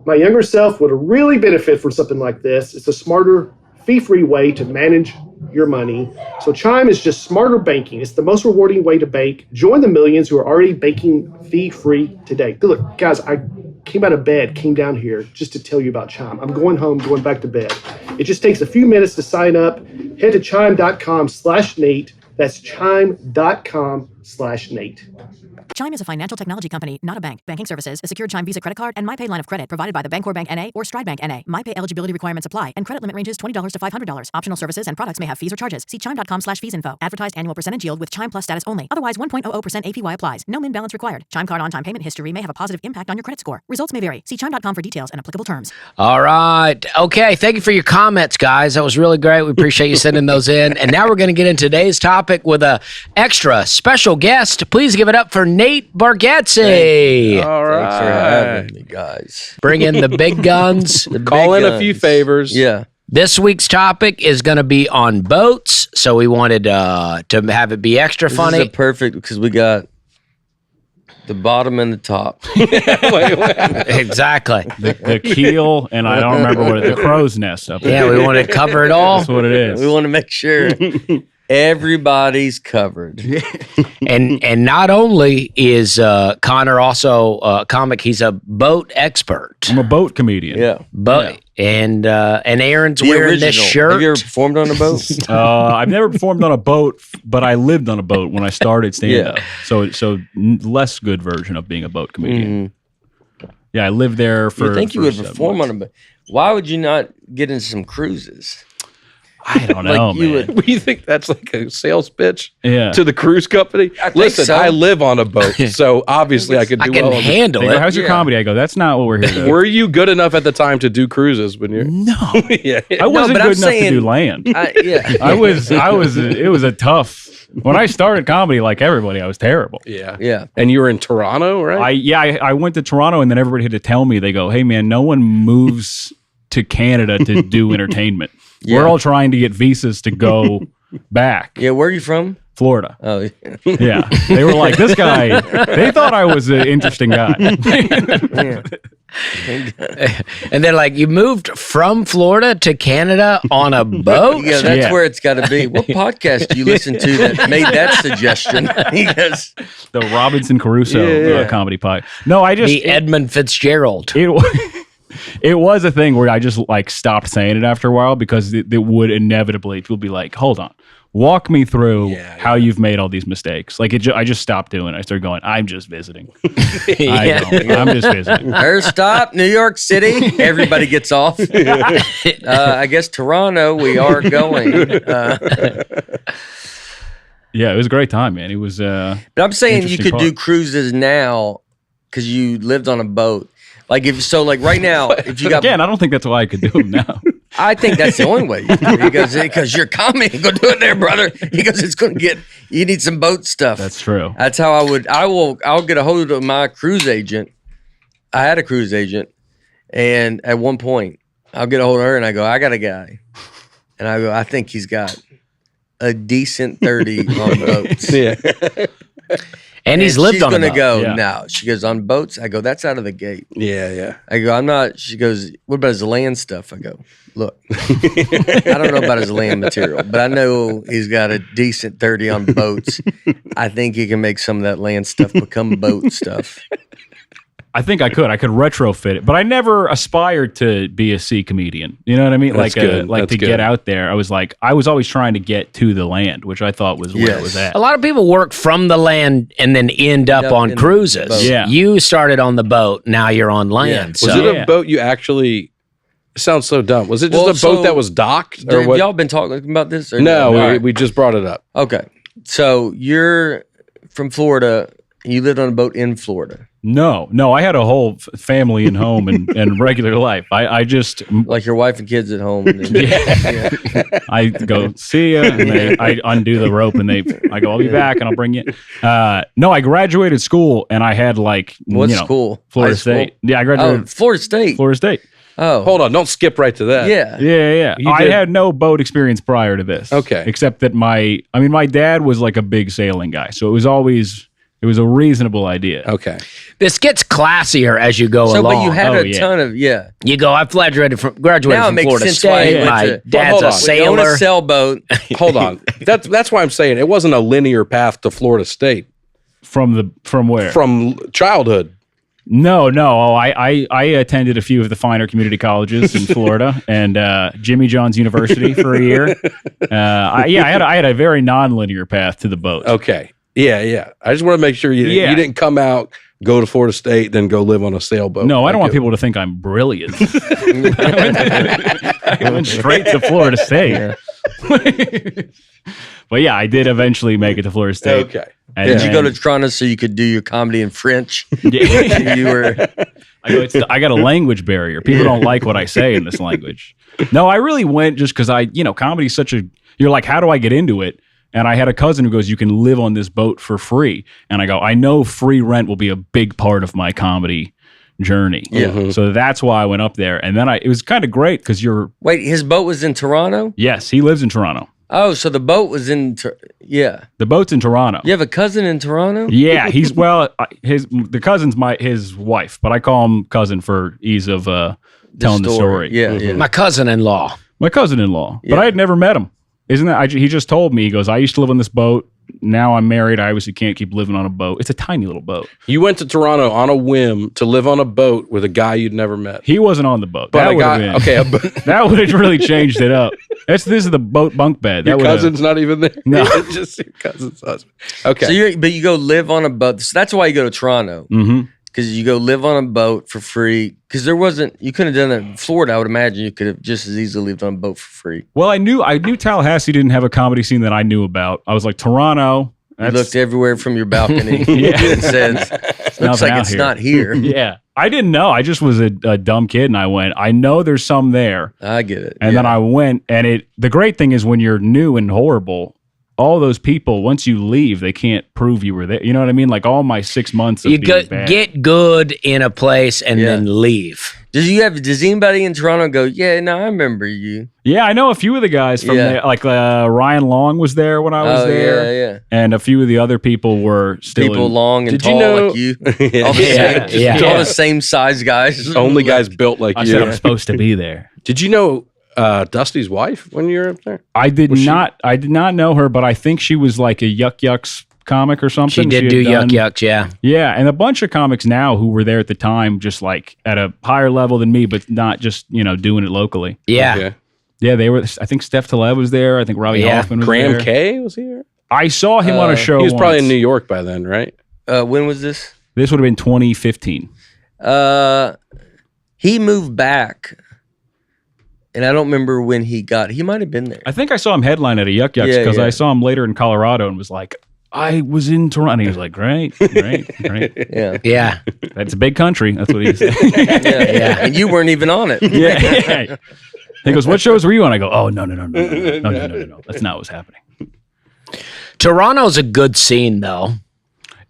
My younger self would really benefit from something like this. It's a smarter, fee-free way to manage your money. So Chime is just smarter banking. It's the most rewarding way to bank. Join the millions who are already banking fee-free today. Look, guys, I came out of bed, came down here just to tell you about Chime. I'm going home, going back to bed. It just takes a few minutes to sign up. Head to chime.com/Nate. That's chime.com/Nate. Chime is a financial technology company, not a bank. Banking services, a secured Chime Visa credit card, and MyPay line of credit provided by the Bancorp Bank N.A. or Stride Bank N.A. MyPay eligibility requirements apply, and credit limit ranges $20 to $500. Optional services and products may have fees or charges. See chime.com/fees info. Advertised annual percentage yield with Chime Plus status only. Otherwise, 1.00% APY applies. No min balance required. Chime card on-time payment history may have a positive impact on your credit score. Results may vary. See chime.com for details and applicable terms. All right. Okay. Thank you for your comments, guys. That was really great. We appreciate you sending those in. And now we're going to get into today's topic with a extra special guest. Please give it up for Nate Bargatze. All right. Thanks for having me, guys. Bring in the big guns. Call in a few favors. Yeah. This week's topic is going to be on boats, so we wanted to have it be extra funny. This is perfect because we got The bottom and the top. Exactly. The keel, and I don't remember what the crow's nest up there. Yeah, we want to cover it all. That's what it is. We want to make sure everybody's covered. And not only is Connor also a comic, he's a boat expert. I'm a boat comedian. Yeah. But and Aaron's The wearing this original. shirt. Have you ever performed on a boat? I've never performed on a boat, but I lived on a boat when I started stand-up. So less good version of being a boat comedian. Yeah, I lived there for. You think you for would 7 perform months. on a boat? Why would you not get into some cruises? I don't know, you man. would- You think that's like a sales pitch Yeah. to the cruise company? I think Listen, so. I live on a boat, so obviously I could do I can well on the- handle They go, it. how's your Yeah. comedy? I go, that's not what we're here to. Were you good enough at the time to do cruises when you're? No, Yeah. I wasn't but I'm good enough to saying- do land. Yeah. I was. It was a tough. When I started comedy, like everybody, I was terrible. Yeah. Yeah. And you were in Toronto, right? I went to Toronto, and then everybody had to tell me. They go, hey man, no one moves to Canada to do entertainment. Yeah. We're all trying to get visas to go back. Yeah. Where are you from? Florida. Oh, yeah. Yeah. They were like, this guy, they thought I was an interesting guy. Yeah. And they're like, you moved from Florida to Canada on a boat? Yeah, that's Yeah. where it's got to be. What podcast do you listen to that made that suggestion? He goes, The Robinson Crusoe comedy pie. No, I just, The Edmund Fitzgerald. it was a thing where I just like stopped saying it after a while because it would inevitably, people would be like, hold on. Walk me through how you've made all these mistakes. Like I just stopped doing it. I started going, I'm just visiting. I'm just visiting. first stop, New York City. Everybody gets off. I guess Toronto, we are going. Yeah, it was a great time, man. It was. But I'm saying you Interesting could do part. cruises now because you lived on a boat. Like like right now, if you got, Again, I don't think that's why I could do them now. I think that's the only way. He goes, because you're coming, go do it there, brother. He goes, it's going to get. You need some boat stuff. That's true. That's how I would. I'll get a hold of my cruise agent. I had a cruise agent, and at one point, I'll get a hold of her, and I go, I got a guy, and I go, I think he's got a decent 30 on boats. Yeah. And he's lived she's on a gonna boat. go Yeah. now. She goes on boats. I go, that's out of the gate. Yeah. I go, I'm not. She goes, what about his land stuff? I go, look, I don't know about his land material, but I know he's got a decent 30 on boats. I think he can make some of that land stuff become boat stuff. I think I could. I could retrofit it, but I never aspired to be a sea comedian. You know what I mean? That's good. Like That's to good. get out there. I was always trying to get to the land, which I thought was where it Yes. was at. A lot of people work from the land and then end up Up on in the cruises. boat. Yeah. You started on the boat. Now you're on land. Was So it Yeah. a boat you actually? It sounds so dumb. Was it just Well, a boat so- that was docked, or Have what? y'all been talking about this? Or No, All right. we just brought it up. Okay. So you're from Florida. You lived on a boat in Florida. No, I had a whole family and home and regular life. I just Like your wife and kids at home. And then, I go see ya, and I undo the rope, and I go, I'll be back, and I'll bring you. No, I graduated school, and I had like What school? Florida High school? State. Yeah, I Oh, graduated Florida State. Florida State. Oh, Hold on, don't skip right to that. yeah. Yeah. You I did- had no boat experience prior to this. Okay. Except that my dad was like a big sailing guy, so it was a reasonable idea. Okay. this gets classier as you go So, along. but you had Oh, a yeah. ton of You go, I graduated from Now it makes Florida sense why State. you went My to- dad's hold a on. We own a sailor. sailboat. Hold on. That's why I'm saying it wasn't a linear path to Florida State From where? from childhood. No. I attended a few of the finer community colleges in Florida and Jimmy John's University for a year. I had a very nonlinear path to the boat. Okay. Yeah. I just want to make sure you Yeah. didn't come out, go to Florida State, then go live on a sailboat. No, I don't want Like people to think I'm brilliant. I went straight to Florida State. But yeah, I did eventually make it to Florida State. Okay. And Did you go to then- Toronto so you could do your comedy in French? Yeah. You were. I got a language barrier. People don't like what I say in this language. No, I really went just because comedy's such a. You're like, how do I get into it? And I had a cousin who goes, you can live on this boat for free. And I go, I know free rent will be a big part of my comedy journey. Yeah. So that's why I went up there. And then it was kind of great because Wait, his boat was in Toronto? yes, he lives in Toronto. Oh, so the boat was in. Yeah. The boat's in Toronto. You have a cousin in Toronto? Yeah, he's the cousin's his wife, but I call him cousin for ease of telling the story. Yeah, yeah. My cousin-in-law. My cousin-in-law, Yeah. but I had never met him. Isn't that? He just told me. He goes, I used to live on this boat. Now I'm married. I obviously can't keep living on a boat. It's a tiny little boat. You went to Toronto on a whim to live on a boat with a guy you'd never met. He wasn't on the boat. But That a would guy, have been. okay, That would have really changed it up. This is the boat bunk bed. That your would've- cousin's not even there. No. It's just your cousin's husband. Okay. So you go live on a boat. So that's why you go to Toronto. Mhm. Because you go live on a boat for free. Because you couldn't have done it in Florida. I would imagine you could have just as easily lived on a boat for free. Well, I knew Tallahassee didn't have a comedy scene that I knew about. I was like, Toronto. You looked everywhere from your balcony Yeah. and said, "Looks nothing like out it's here." not here." Yeah. I didn't know. I just was a dumb kid, and I went, I know there's some there. I get it. And then I went, and the great thing is when you're new and horrible, all those people, once you leave, they can't prove you were there. You know what I mean? Like all my 6 months of You being bad. get good in a place and then leave. Does anybody in Toronto go, yeah, no, I remember you? Yeah, I know a few of the guys from there. Like Ryan Long was there when I was there. Yeah. And a few of the other people were still People long and Did you tall know- like you. All the same size guys. Only guys built like I you. said I'm supposed to be there. Did you know Dusty's wife when you were up there? I did not know her, but I think she was like a Yuck Yucks comic or something. She did had do done- Yuck Yucks, yeah. Yeah, and a bunch of comics now who were there at the time, just like at a higher level than me, but not just doing it locally. Yeah. Okay. Yeah, they were. I think Steph Taleb was there. I think Robbie Hoffman was Graham there. K was here? I saw him on a show. He was probably once. in New York by then, right? When was this? This would have been 2015. He moved back. And I don't remember when he might have been there. I think I saw him headline at a Yuck Yucks Yeah, because yeah. I saw him later in Colorado and was like, I was in Toronto. And he was like, great. Yeah. Yeah. That's a big country. That's what he said. Yeah. And you weren't even on it. Yeah. He goes, what shows were you on? I go, oh, no. That's not what's happening. Toronto's a good scene, though.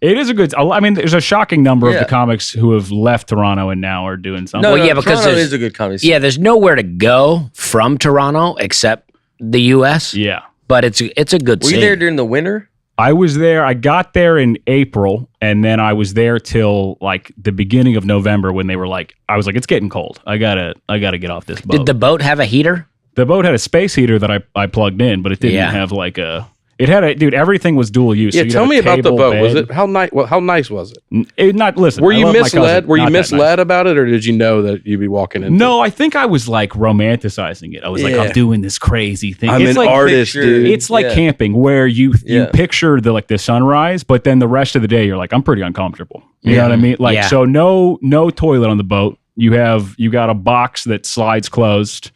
It is a good. I mean, there's a shocking number of the comics who have left Toronto and now are doing something. No, Well, yeah, because Toronto there's- is a good comedy scene. Yeah, there's nowhere to go from Toronto except the U.S. Yeah. But it's a good Were scene. you there during the winter? I was there. I got there in April, and then I was there till like the beginning of November when they were like, I was like, it's getting cold. I gotta get off this boat. Did the boat have a heater? The boat had a space heater that I plugged in, but it didn't Yeah. have like a. It had a dude. Everything was dual use. Yeah, So you'd tell have a me about the table, boat. Was bed. it how nice? Well, how nice was it? Listen. Were I you love my misled? cousin. Were you Not that nice. misled about it, or did you know that you'd be walking into? No, I think I was like romanticizing it. I was like, Yeah. I'm doing this crazy thing. I'm It's an like artist, picture- dude. It's like Yeah. camping where you Yeah. picture the sunrise, but then the rest of the day you're like, I'm pretty uncomfortable. You know what I mean? Like, Yeah. so no toilet on the boat. You got a box that slides closed,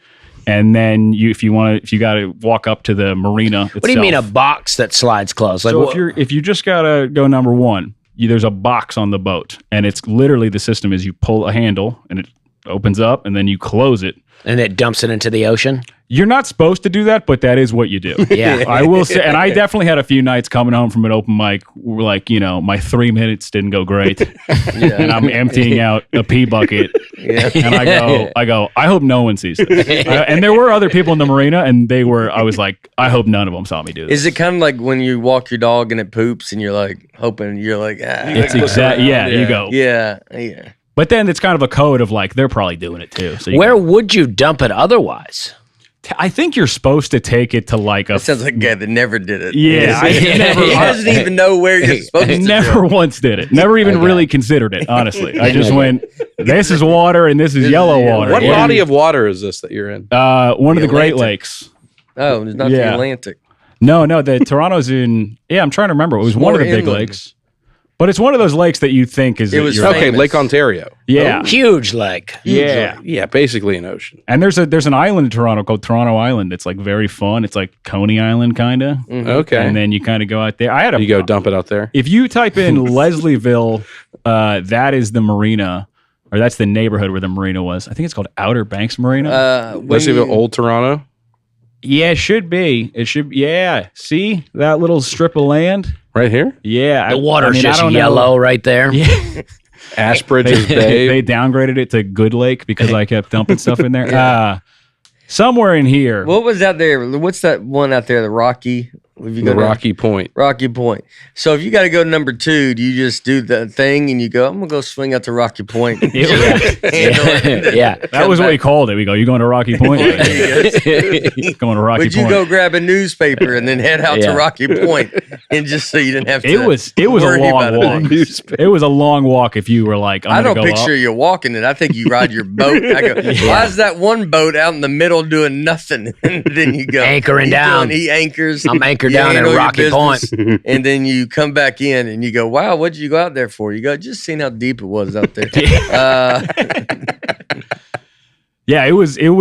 and then if you got to walk up to the marina. What do you mean a box that slides closed? Like, So if you just gotta go number one, there's a box on the boat, and it's literally the system is you pull a handle and it opens up, and then you close it. and it dumps it into the ocean? You're not supposed to do that, but that is what you do. Yeah. I will say, and I definitely had a few nights coming home from an open mic where, like, my 3 minutes didn't go great, and I'm emptying out a pee bucket, and I go, I hope no one sees this. And there were other people in the marina, and I was like, I hope none of them saw me do this. Is it kind of like when you walk your dog and it poops and you're like hoping, you're like, It's exactly, you go. yeah. But then it's kind of a code of like, they're probably doing it too. So Where would you dump it otherwise? I think you're supposed to take it to like a. That sounds like a guy that never did it. Yeah, I never. He doesn't even know where you're supposed to Never do it. once did it. Never even really considered it, honestly. I just went, this is water and this is yellow water. What Yeah. body of water is this that you're in? One of the Great Atlantic. Lakes. Oh, it's not Yeah. the Atlantic. No, the Toronto's in, I'm trying to remember. It was one of the more big inland. lakes. But it's one of those lakes that you think is. It was you're- Okay, famous. Lake Ontario. Yeah. Huge lake. Yeah. Yeah, basically an ocean. And there's an island in Toronto called Toronto Island that's like very fun. It's like Coney Island kind of. Okay. And then you kind of go out there. I had a you go dump it out there. If you type in Leslieville, that is the marina, or that's the neighborhood where the marina was. I think it's called Outer Banks Marina. Let's see the old Toronto. Yeah, it should be. It should. Yeah. See that little strip of land? Right here? Yeah. The water's I just don't know. yellow right there. Yeah. Ashbridges Bay. They downgraded it to Good Lake because I kept dumping stuff in there. somewhere in here. What was out there? What's that one out there? The Rocky. If you The go down- Rocky Point. Rocky Point. So if you got to go to number 2, do you just do the thing and you go, I'm going to go swing out to Rocky Point? Yeah. That was what we called it. We go, you going to Rocky Point? Going to Rocky Would you Point. go grab a newspaper and then head out to Rocky Point and just so you didn't have to It was a worry long about walk. It was a long walk if you were like, I don't go picture up. you walking it. I think you ride your boat. I go, why is that one boat out in the middle doing nothing? And then you go Anchoring down. He anchors. I'm anchored You down at handle your Rocky Point. and then you come back in and you go, wow, what did you go out there for? You go, just seeing how deep it was out there. Yeah, it was. There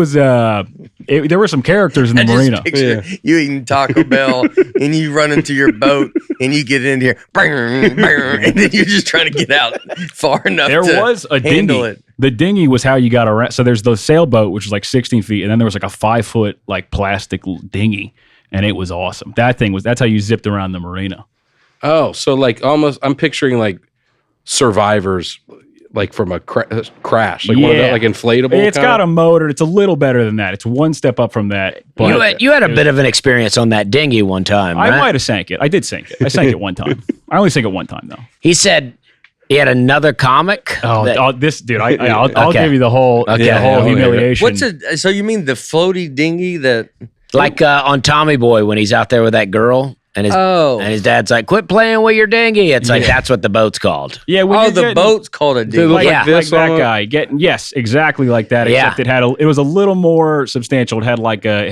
were some characters in the I just marina. picture you eating Taco Bell and you run into your boat and you get in here, and then you're just trying to get out far enough There to was a handle dinghy. it. The dinghy was how you got around. So there's the sailboat, which was like 16 feet, and then there was like a 5-foot like plastic dinghy, and it was awesome. That's how you zipped around the marina. Oh, so like almost, I'm picturing like survivors, like from a crash, like one of the like inflatable. It's got a motor. It's a little better than that. It's one step up from that. But You had a bit of an experience on that dinghy one time, I right? might have sank it. I did sink it. I sank it one time. I only sank it one time though. He said he had another comic. This dude, I'll Okay. give you the whole humiliation. So you mean the floaty dinghy that? Like on Tommy Boy when he's out there with that girl and his dad's like, quit playing with your dinghy. It's like, that's what the boat's called. Yeah, The boat's called a dinghy. look like this that on- guy. Yes, exactly like that. Except it was a little more substantial. It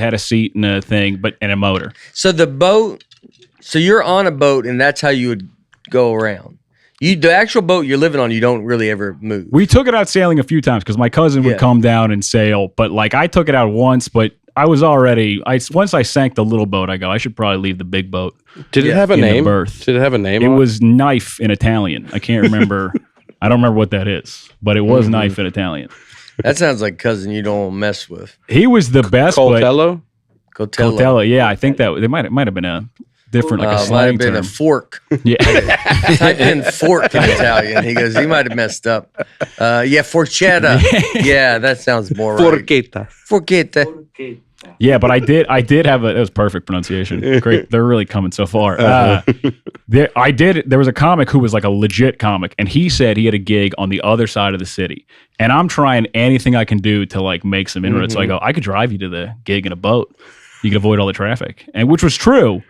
had a seat and a thing, and a motor. So the boat. So you're on a boat, and that's how you would go around. The actual boat you're living on, you don't really ever move. We took it out sailing a few times because my cousin would come down and sail, but like I took it out once, but I was already. Once I sank the little boat, I go, I should probably leave the big boat. Did it have a in the name? berth. Did it have a name? It on was knife in Italian. I can't remember. I don't remember what that is, but it was knife in Italian. That sounds like cousin you don't mess with. He was the best, but Coltello? Cotello. yeah, I think that it might have been a different, like a Might slang have been term. a fork. Yeah, Type in fork in Italian. He goes, he might have messed up. Forchetta. Yeah, that sounds more right. Forchetta. Forchetta. yeah, but I did have it was perfect pronunciation. Great, they're really coming so far. There was a comic who was like a legit comic, and he said he had a gig on the other side of the city, and I'm trying anything I can do to like make some inroads. So I go, I could drive you to the gig in a boat. You could avoid all the traffic, and which was true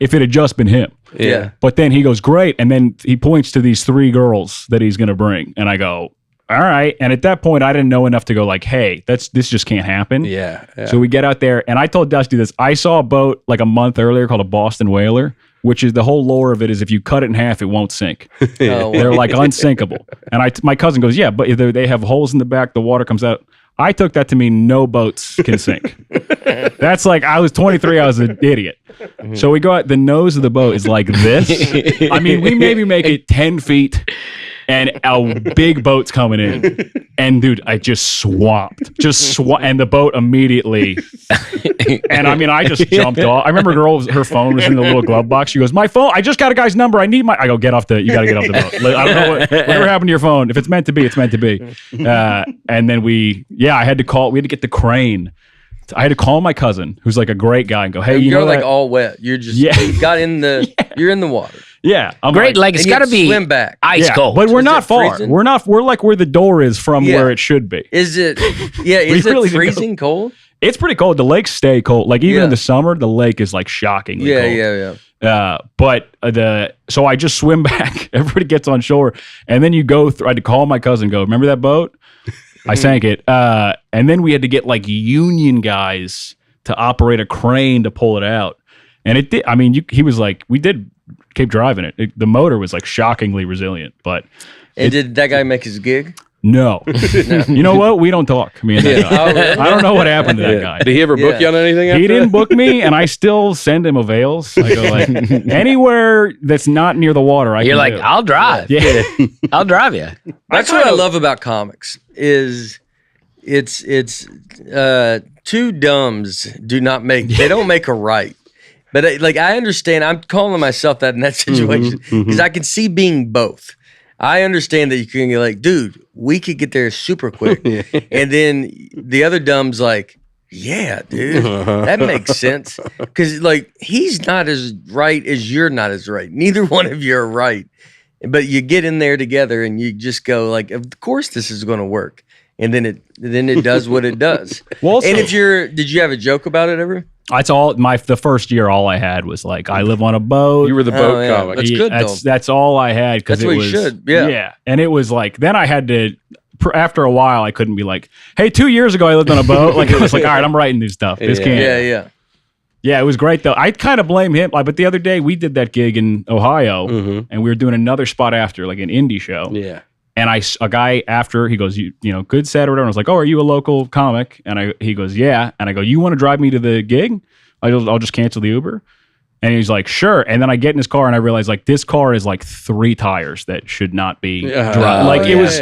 if it had just been him. Yeah. But then he goes, great. And then he points to these 3 girls that he's going to bring. And I go, all right. And at that point, I didn't know enough to go like, hey, this just can't happen. Yeah. So we get out there, and I told Dusty this. I saw a boat like a month earlier called a Boston Whaler, which is the whole lore of it is if you cut it in half, it won't sink. They're like unsinkable. And my cousin goes, yeah, but they have holes in the back, the water comes out. I took that to mean no boats can sink. That's like, I was 23, I was an idiot. So we go out, the nose of the boat is like this. I mean, we maybe make it 10 feet and a big boat's coming in. And dude, I just swamped. And the boat immediately. And I mean, I just jumped off. I remember her phone was in the little glove box. She goes, my phone, I just got a guy's number. I go, you got to get off the boat. I don't know whatever happened to your phone. If it's meant to be, it's meant to be. And then we had to get the crane. I had to call my cousin, who's like a great guy, and go, hey, you're like that? all wet. You're just, you got in the, you're in the water. Yeah. I'm Great, like it's and you got to be swim back. ice cold. But we're Is not it far. freezing? We're like where the door is from where it should be. Is it, is really it did freezing cold? It's pretty cold. The lakes stay cold. Like even in the summer, the lake is like shockingly cold. Yeah. So I just swim back. Everybody gets on shore, and then you go through. I had to call my cousin. Go, remember that boat? I sank it. And then we had to get like union guys to operate a crane to pull it out. And it did. I mean, he was like, we did keep driving it. The motor was like shockingly resilient, but. And did that guy make his gig? No. You know what? We don't talk. Me and that guy. Oh, really? I don't know what happened to that guy. Did he ever book you on anything? He after didn't that? book me, and I still send him avails. I go like, anywhere that's not near the water, You're can like, do. I'll drive. Yeah. I'll drive you. That's what I love about comics is it's two dumbs they don't make a right. But I understand, I'm calling myself that in that situation because I can see being both. I understand that you can get like, dude, we could get there super quick. And then the other dumb's like, Yeah, dude, that makes sense. Because like he's not as right as you're not as right. Neither one of you are right. But you get in there together and you just go like, of course this is going to work, and then it does what it does. Well, also, and did you have a joke about it ever? that's all. The first year, all I had was like, I live on a boat. You were the boat yeah. comic. That's good, though. That's all I had because That's it what was. you should. Yeah. Yeah, and it was like then I had to. After a while, I couldn't be like, "Hey, 2 years ago I lived on a boat." Like it was like, "All right, I'm writing new stuff." This Yeah. can't. Yeah, it was great though. I kind of blame him. Like, but the other day we did that gig in Ohio, and we were doing another spot after, like an indie show. Yeah. And a guy after, he goes, you know, good set or whatever. I was like, oh, are you a local comic? And he goes, yeah. And I go, you want to drive me to the gig? I'll just cancel the Uber. And he's like, sure. And then I get in his car and I realize like this car is like 3 tires that should not be driven. Like it was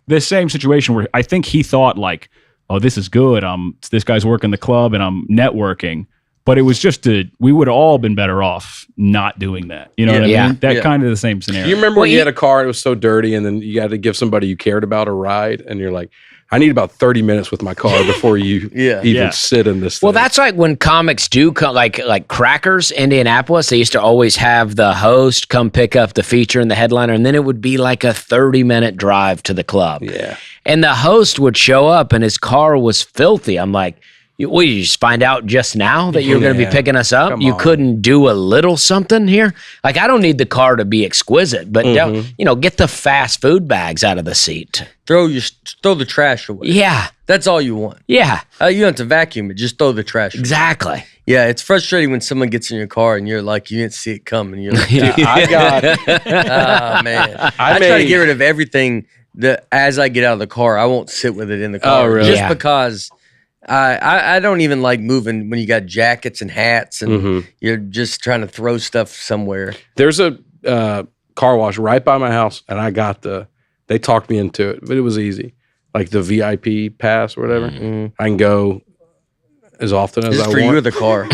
the same situation where I think he thought like, oh, this is good. This guy's working the club and I'm networking. But it was just we would have all been better off not doing that. You know what I mean? That kind of the same scenario. You remember when you had a car and it was so dirty and then you had to give somebody you cared about a ride and you're like, I need about 30 minutes with my car before you even sit in this thing. Well, that's like when comics do come, like Crackers, Indianapolis, they used to always have the host come pick up the feature and the headliner, and then it would be like a 30-minute drive to the club. Yeah. And the host would show up and his car was filthy. I'm like, well, you just find out just now that you're going to be picking us up? You couldn't do a little something here? Like, I don't need the car to be exquisite, but get the fast food bags out of the seat. Throw the trash away. Yeah. That's all you want. Yeah. You don't have to vacuum it. Just throw the trash away. Exactly. Yeah, it's frustrating when someone gets in your car and you're like, you didn't see it coming. You're like, I got oh, man. I try to get rid of everything that as I get out of the car, I won't sit with it in the car. Oh, really? Just because I don't even like moving when you got jackets and hats and you're just trying to throw stuff somewhere. There's a car wash right by my house, and I got they talked me into it, but it was easy. Like the VIP pass or whatever. I can go as often as I want. For you or the car?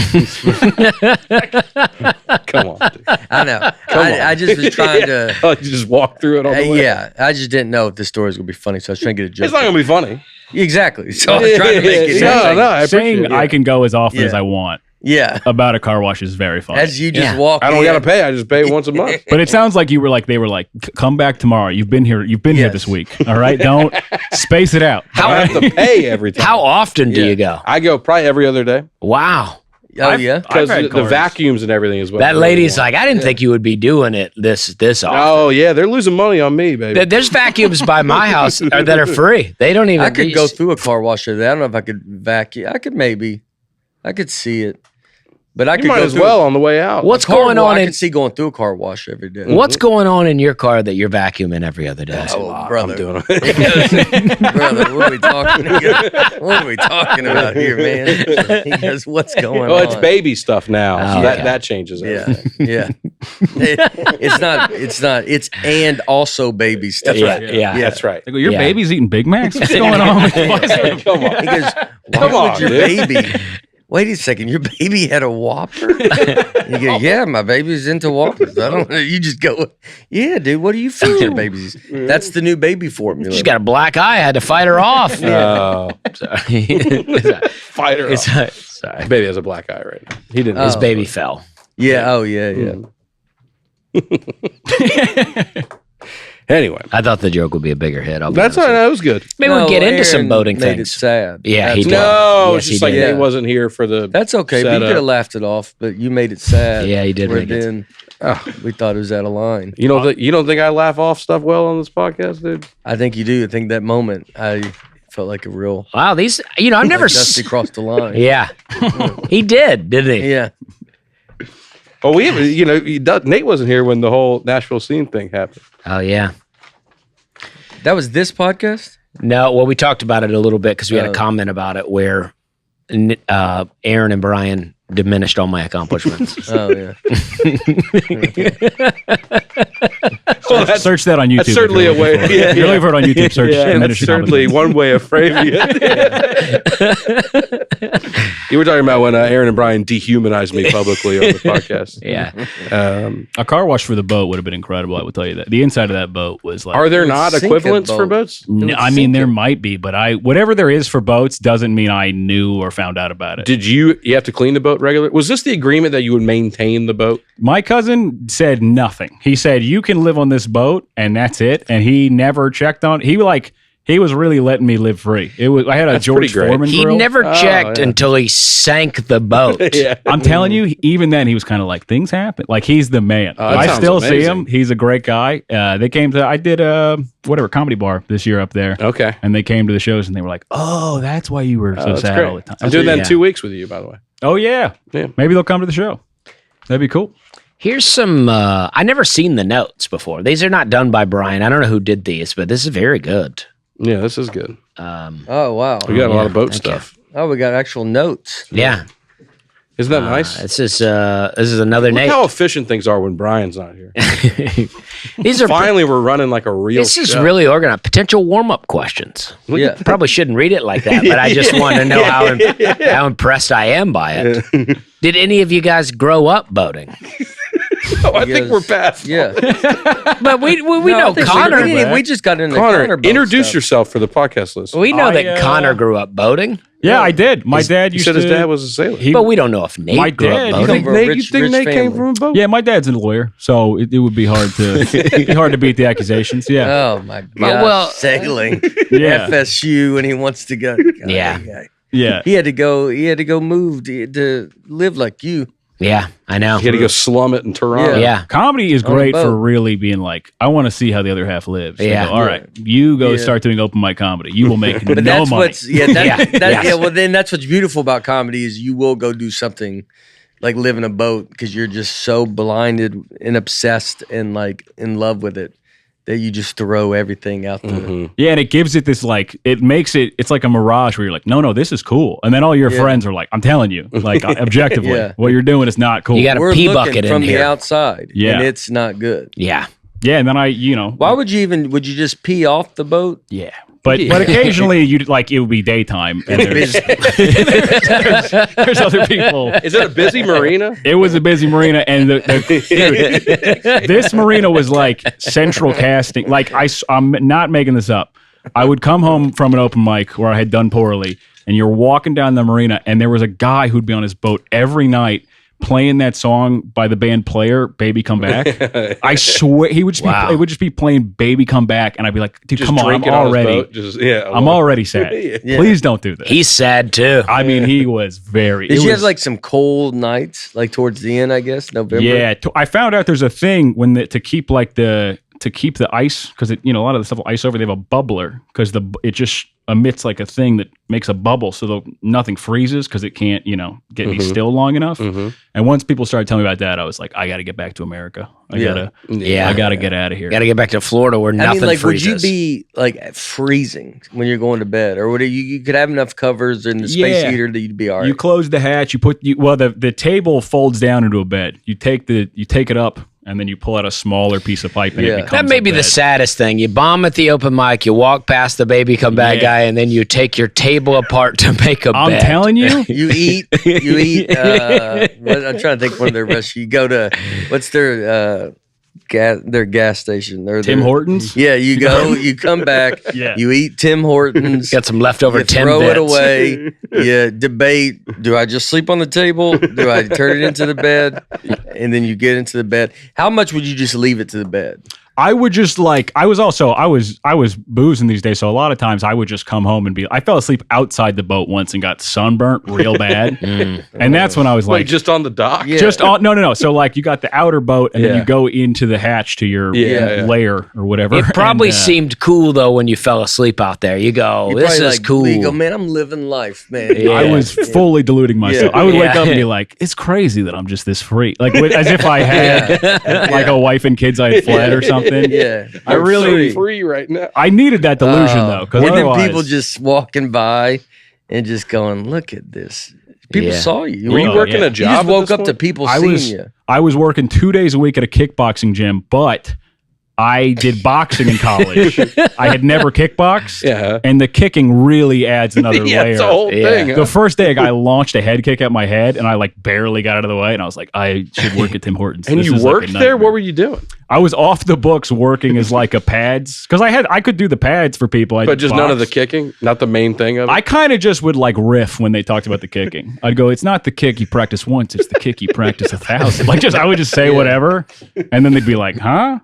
Come on, dude. I know. I just was trying to. You just walk through it all the way. Yeah, I just didn't know if the story was going to be funny, so I was trying to get a joke. It's not going to be funny. Exactly. So I was trying to make it. Saying I can go as often as I want. Yeah. About a car wash is very funny. As you just walk I don't got to pay. I just pay once a month. But it sounds like they were like, come back tomorrow. You've been here this week. All right? Don't space it out. I have to pay every time. How often do you go? I go probably every other day. Wow. Oh, yeah? Because the vacuums and everything is what that lady's like, I didn't think you would be doing it this often. Oh, yeah. They're losing money on me, baby. There's vacuums by my house that are free. They don't even. I could go through a car wash every day. I don't know if I could vacuum. I could see it. But I could might go as well on the way out. What's going on? I can see going through a car wash every day. What's going on in your car that you're vacuuming every other day? Oh, brother. I'm doing it. Brother, what are we talking about here, man? He goes, what's going on? Well, it's baby stuff now. Oh, So okay. that changes everything. Yeah. It's not. It's and also baby stuff. That's right. Yeah. That's right. They go, your Yeah. baby's eating Big Macs? What's going on? Come on. He goes, Come why on, would your dude. baby? Wait a second, your baby had a Whopper? You go, yeah, my baby's into Whoppers. I don't know. You just go, yeah, dude, what do you feed your babies? That's the new baby formula. She's got a black eye. I had to fight her off. Oh, Sorry. fight her. Sorry. Baby has a black eye right now. He didn't. His baby fell. Yeah, oh, yeah. Anyway, I thought the joke would be a bigger hit. that's all right. That was good. Maybe we'll get into some Aaron boating made things. It sad. Yeah, he That's did. No, Yes, it's he just like did. Nate wasn't here for the. That's okay. But you setup. could have laughed it off, but you made it sad. Yeah, he did Where make it then we thought it was out of line. You don't think I laugh off stuff well on this podcast, dude? I think you do. I think that moment I felt like a real. Wow, these, I've never. Dusty crossed the line. Yeah, he did, didn't he? Yeah. Well, Nate wasn't here when the whole Nashville scene thing happened. Oh yeah. That was this podcast? No, well, we talked about it a little bit because we had a comment about it where Aaron and Brian diminished all my accomplishments. Oh, yeah. Search that on YouTube. That's certainly a way. If you're looking for it on YouTube, search that's certainly one way of framing it. You were talking about when Aaron and Brian dehumanized me publicly on the podcast. Yeah. A car wash for the boat would have been incredible. I will tell you that. The inside of that boat was like. Are there not sink a equivalents for boat. boats? No, I mean, there might be, but whatever there is for boats doesn't mean I knew or found out about it. Did you have to clean the boat regularly? Was this the agreement that you would maintain the boat? My cousin said nothing. He said, you can live on this boat and that's it. And he never checked on He was really letting me live free. I had a That's George pretty great. Foreman He grill. never checked until he sank the boat. I'm telling you, even then he was kind of like, things happen. Like, he's the man. that I sounds still see amazing. him. He's a great guy. They came to, I did comedy bar this year up there. Okay. And they came to the shows and they were like, oh, that's why you were so That's sad great. all the time. I'm doing that in Yeah. 2 weeks with you, by the way. Oh, yeah. Yeah. Maybe they'll come to the show. That'd be cool. Here's some, I never seen the notes before. These are not done by Brian. I don't know who did these, but this is very good. Yeah, this is good. Oh, wow. We got a lot of boat thank you. stuff. Oh, we got actual notes. Yeah. Isn't that nice? This is another Look Nate. how efficient things are when Brian's not here. These are Finally, we're running like a real This is show. really organized. Potential warm-up questions. Yeah. Probably shouldn't read it like that, but I just want to know how impressed I am by it. Did any of you guys grow up boating? Oh, I think we're past. Yeah. But we No, know I think Connor. we just got into Connor Connor, boat introduce stuff. yourself for the podcast list. We know I, that Connor grew up boating, Yeah, I did. My dad You used said to. his dad was a sailor. He, but we don't know if Nate My grew dad, up you boating. from a Nate, you rich- think rich Nate came family. from a boat? yeah, my dad's a lawyer, so it would be hard to beat the accusations. Yeah, Oh, my God. well, sailing. yeah, FSU, and he wants to go. Yeah. yeah. He had to go move to live like you. Yeah, I know. He had to go slum it in Toronto. Yeah. Comedy is On a great boat. for really being like, I want to see how the other half lives. They Yeah. go, all right, you go Yeah. start doing open mic comedy. You will make But no that's money. what's that, Yes. yeah. Well, then that's what's beautiful about comedy is you will go do something like live in a boat because you're just so blinded and obsessed and like in love with it that you just throw everything out there. Yeah, and it gives it this like, it makes it, it's like a mirage where you're like, no, this is cool. And then all your Yeah. friends are like, I'm telling you, like objectively, Yeah. what you're doing is not cool. You got a We're pea looking bucket in from the here. outside, Yeah. and it's not good. Yeah. Yeah, and then Why would you just pee off the boat? yeah. But occasionally you'd like it would be daytime and there's other people. Is it a busy marina? It was a busy marina, and dude, this marina was like central casting. Like I'm not making this up. I would come home from an open mic where I had done poorly, and you're walking down the marina, and there was a guy who'd be on his boat every night playing that song by the band Player, "Baby Come Back." I swear he would just Wow. it would just be playing "Baby Come Back," and I'd be like, "Dude, Just come on, I'm drinking on his already, boat? Just, yeah, I'm already sad. Yeah. Please don't do this." He's sad too. I mean, he was very. Did it you was- have like some cold nights, like towards the end? I guess November. Yeah, I found out there's a thing when to keep the ice because a lot of the stuff will ice over. They have a bubbler because it just emits like a thing that makes a bubble, so nothing freezes because it can't get me still long enough. And once people started telling me about that, I was like, I got to get back to America. I gotta get out of here. Got to get back to Florida where I nothing mean, like, freezes. would you be like freezing when you're going to bed, or would you could have enough covers in the space Yeah. heater that you'd be all right? You close the hatch. The table folds down into a bed. You take it up. And then you pull out a smaller piece of pipe and it Yeah. becomes That may a be the bed. saddest thing. You bomb at the open mic, you walk past the baby come back Yeah. guy, and then you take your table apart to make a I'm bed. telling you. You eat. I'm trying to think one of their restaurants. You go to what's their gas station? Or Tim their- Hortons. Yeah, you go. You come back. Yeah. You eat Tim Hortons. Got some leftover You Tim throw bits. it away. You debate. Do I just sleep on the table? Do I turn it into the bed? And then you get into the bed. How much would you just leave it to the bed? I would just I was boozing these days, so a lot of times I would just come home and I fell asleep outside the boat once and got sunburnt real bad, and that's when I was Like like, just on the dock. Yeah. just on, no. So like you got the outer boat and then Yeah. you go into the hatch to your Yeah. lair or whatever. It probably and, seemed cool though when you fell asleep out there. You go, You this probably, is cool. You go, man, I'm living life, man. I was fully deluding myself. Yeah. I would wake Yeah. up and be like, "It's crazy that I'm just this free," like as if I had like a wife and kids I had fled or something. Yeah. I really, free right now. I needed that delusion though, because and then otherwise, people just walking by and just going, "Look at this." People Yeah. saw you. Were you Oh, working yeah. a You job? just at woke this up to point? people I seeing was you. I was working 2 days a week at a kickboxing gym, but I did boxing in college. I had never kickboxed. Yeah. And the kicking really adds another Yeah, layer. it's the whole thing. The first day, a guy launched a head kick at my head, and I like barely got out of the way. And I was like, I should work at Tim Hortons. And This you is like a worked there? nightmare. What were you doing? I was off the books working as like a pads because I could do the pads for people. But just none of the kicking? Not the main thing of it? I kind of just would like riff when they talked about the kicking. I'd go, it's not the kick you practice once, it's the kick you practice 1,000. Like I would just say whatever, and then they'd be like, huh?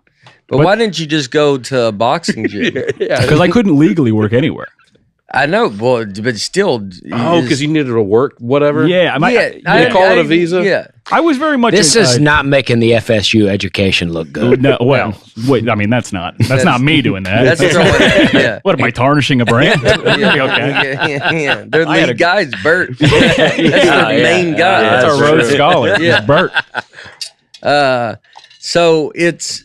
But why didn't you just go to a boxing gym? Because I couldn't legally work anywhere. I know, boy, but still. Oh, because you needed to work, whatever? Yeah. They call it a visa? Yeah. I was very much. This is not making the FSU education look good. No, well, wait. I mean, that's not me doing that. That's throwing. Yeah. What am I tarnishing a brand? Yeah. Okay. Yeah. Their lead guy's Bert. That's their main guy. That's our Rhodes Scholar. Yeah. Bert. So it's.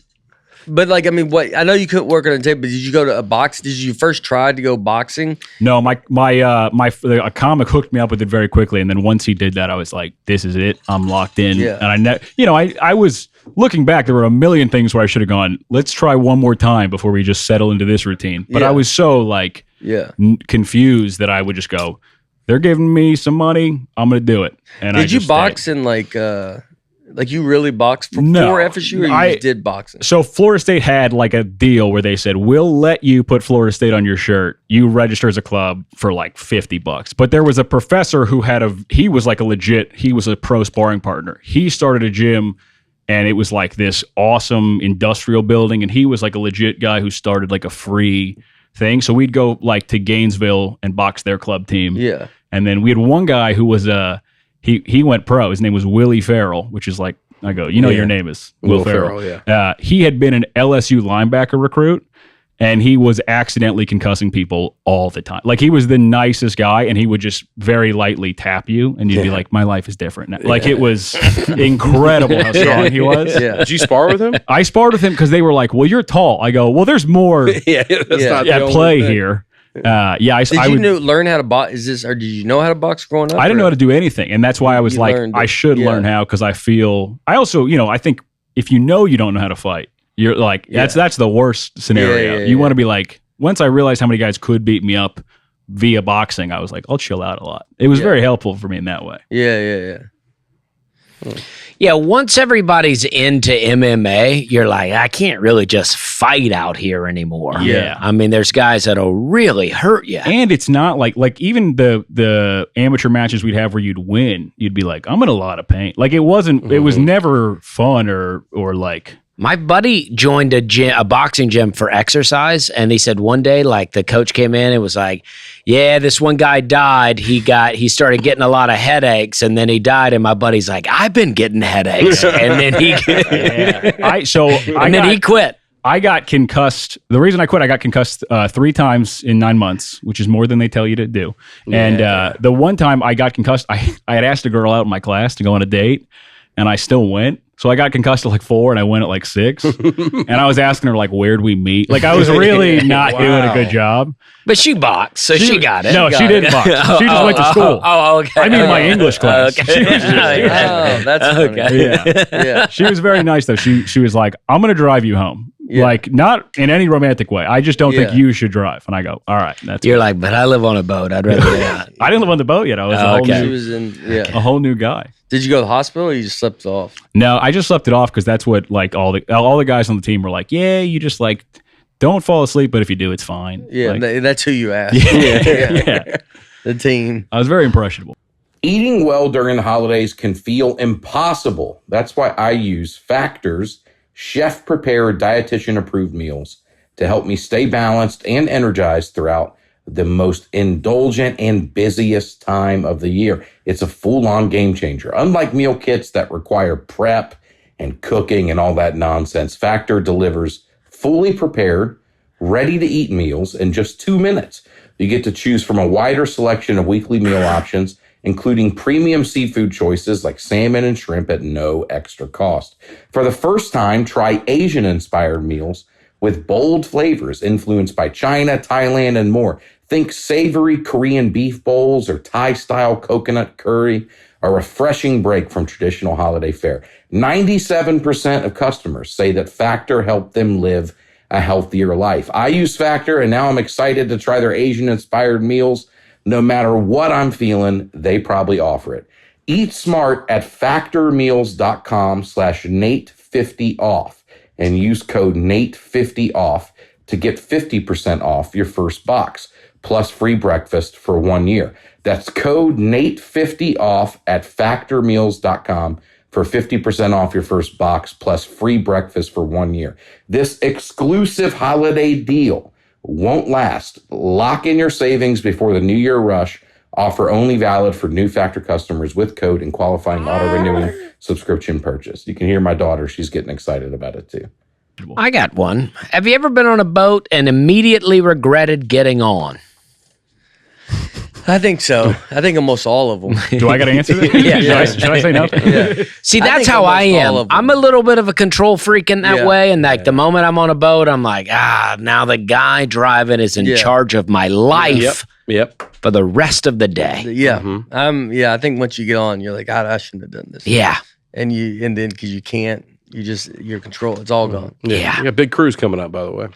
But like, I mean, what I know you couldn't work on a table, but did you go to a box? Did you first try to go boxing? No, a comic hooked me up with it very quickly, and then once he did that, I was like, "This is it. I'm locked in." Yeah. And I was looking back. There were a million things where I should have gone. Let's try one more time before we just settle into this routine. But Yeah. I was so like confused that I would just go. They're giving me some money. I'm going to do it. And did you box in like you really boxed for FSU, or you just did boxing? So Florida State had like a deal where they said, we'll let you put Florida State on your shirt. You register as a club for like $50. But there was a professor who he was a pro sparring partner. He started a gym, and it was like this awesome industrial building. And he was like a legit guy who started like a free thing. So we'd go like to Gainesville and box their club team. Yeah. And then we had one guy who was he went pro. His name was Willie Farrell, which is like, I go, your name is Will Farrell. Yeah. He had been an LSU linebacker recruit, and he was accidentally concussing people all the time. Like, he was the nicest guy, and he would just very lightly tap you, and you'd be like, my life is different now. Like, it was incredible how strong he was. Yeah. Did you spar with him? I sparred with him because they were like, well, you're tall. I go, well, there's more Not the at only play thing. here. Did you learn how to box? Or did you know how to box growing up? I didn't know how to do anything, and that's why I was like, I should learn how, because I also, I think if you don't know how to fight, you're like, that's the worst scenario. You want to be like, once I realized how many guys could beat me up via boxing, I was like, I'll chill out a lot. It was very helpful for me in that way. Yeah. Yeah, once everybody's into MMA, you're like, I can't really just fight out here anymore. Yeah. I mean, there's guys that'll really hurt you. And it's not like even the amateur matches we'd have where you'd win, you'd be like, I'm in a lot of pain. Like, it wasn't, it was never fun or like. My buddy joined a boxing gym for exercise, and he said one day, like, the coach came in and was like, yeah, this one guy died. He started getting a lot of headaches, and then he died. And my buddy's like, I've been getting headaches. And then he quit. I got concussed. The reason I quit, I got concussed 3 times in 9 months, which is more than they tell you to do. And the one time I got concussed, I had asked a girl out in my class to go on a date, and I still went. So I got concussed at like 4, and I went at like 6. And I was asking her, like, where'd we meet? Like, I was really not doing a good job. But she boxed, so she got it. No, she didn't box. She just went to school. Oh, okay. I mean, my English class. Okay. She was That's funny. Okay. Yeah. She was very nice, though. She was like, I'm going to drive you home. Yeah. Like, not in any romantic way. I just don't think you should drive. And I go, all right. You're like, but I live on a boat. I'd rather not. I didn't live on the boat yet. I was She was a whole new guy. Did you go to the hospital, or you just slept it off? No, I just slept it off because that's what like all the guys on the team were like, yeah, you just like don't fall asleep, but if you do, it's fine. Yeah, like, that's who you asked. yeah. The team. I was very impressionable. Eating well during the holidays can feel impossible. That's why I use Factor's chef-prepared, dietitian-approved meals to help me stay balanced and energized throughout the most indulgent and busiest time of the year. It's a full-on game changer. Unlike meal kits that require prep and cooking and all that nonsense, Factor delivers fully prepared, ready-to-eat meals in just 2 minutes. You get to choose from a wider selection of weekly meal options, including premium seafood choices like salmon and shrimp at no extra cost. For the first time, try Asian-inspired meals with bold flavors influenced by China, Thailand, and more. Think savory Korean beef bowls or Thai-style coconut curry, a refreshing break from traditional holiday fare. 97% of customers say that Factor helped them live a healthier life. I use Factor, and now I'm excited to try their Asian-inspired meals. No matter what I'm feeling, they probably offer it. Eat smart at factormeals.com/Nate50off and use code Nate50off to get 50% off your first box, plus free breakfast for 1 year. That's code Nate50off at factormeals.com for 50% off your first box, plus free breakfast for 1 year. This exclusive holiday deal won't last. Lock in your savings before the New Year rush. Offer only valid for new Factor customers with code and qualifying auto-renewing subscription purchase. You can hear my daughter. She's getting excited about it too. I got one. Have you ever been on a boat and immediately regretted getting on? I think so. I think almost all of them. Do I got to answer that? Yeah. Should I say nothing? Yeah. See, I that's think how I almost all am. of them. I'm a little bit of a control freak in that Yeah. way. And like the moment I'm on a boat, I'm like, now the guy driving is in Yeah. charge of my life Yep. for the rest of the day. Yeah. I think once you get on, you're like, God, I shouldn't have done this. Yeah. And then because you can't, your control, it's all gone. Yeah. You got a big cruise coming up, by the way.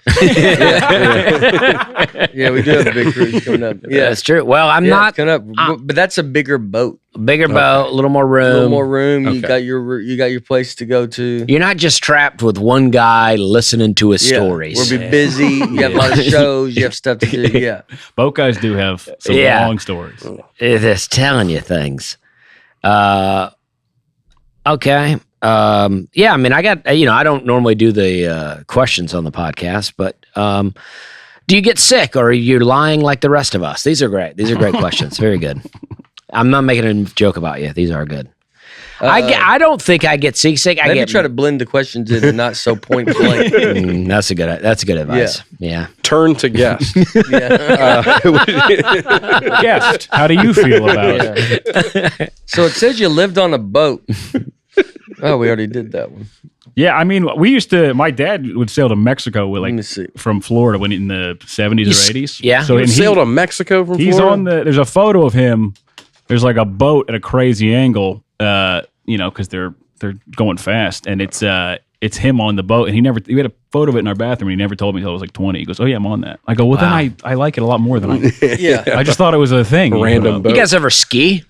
Yeah, we do have a big cruise coming up. Yeah, That's true. Well, I'm yeah, not it's coming up, but that's a bigger boat, bigger boat, a little more a room. little more room. You Okay. got your place to go to. You're not just trapped with one guy listening to his stories. We'll be busy. You have a lot of shows. You have stuff to do. Yeah. Boat guys do have some Yeah. long stories. It's telling you things. Okay. Yeah, I mean, I got, I don't normally do the questions on the podcast, but do you get sick or are you lying like the rest of us? These are great. These are great questions. Very good. I'm not making a joke about you. These are good. I don't think I get seasick. Maybe try to blend the questions in and not so point blank. That's a good advice. Yeah. Turn to guest. Yeah. Guest, how do you feel about it? Yeah. So it says you lived on a boat. Oh, we already did that one. Yeah, I mean, my dad would sail to Mexico with Let me see. from Florida when in the 70s or 80s. Yeah. So You and sailed to Mexico from he's Florida? on there's a photo of him. There's like a boat at a crazy angle, because they're going fast, and it's him on the boat, and we had a photo of it in our bathroom, and he never told me until I was like 20. He goes, "Oh yeah, I'm on that." I go, "Well, then I like it a lot more than I." Yeah. I just thought it was a thing. Random boat. You guys ever ski?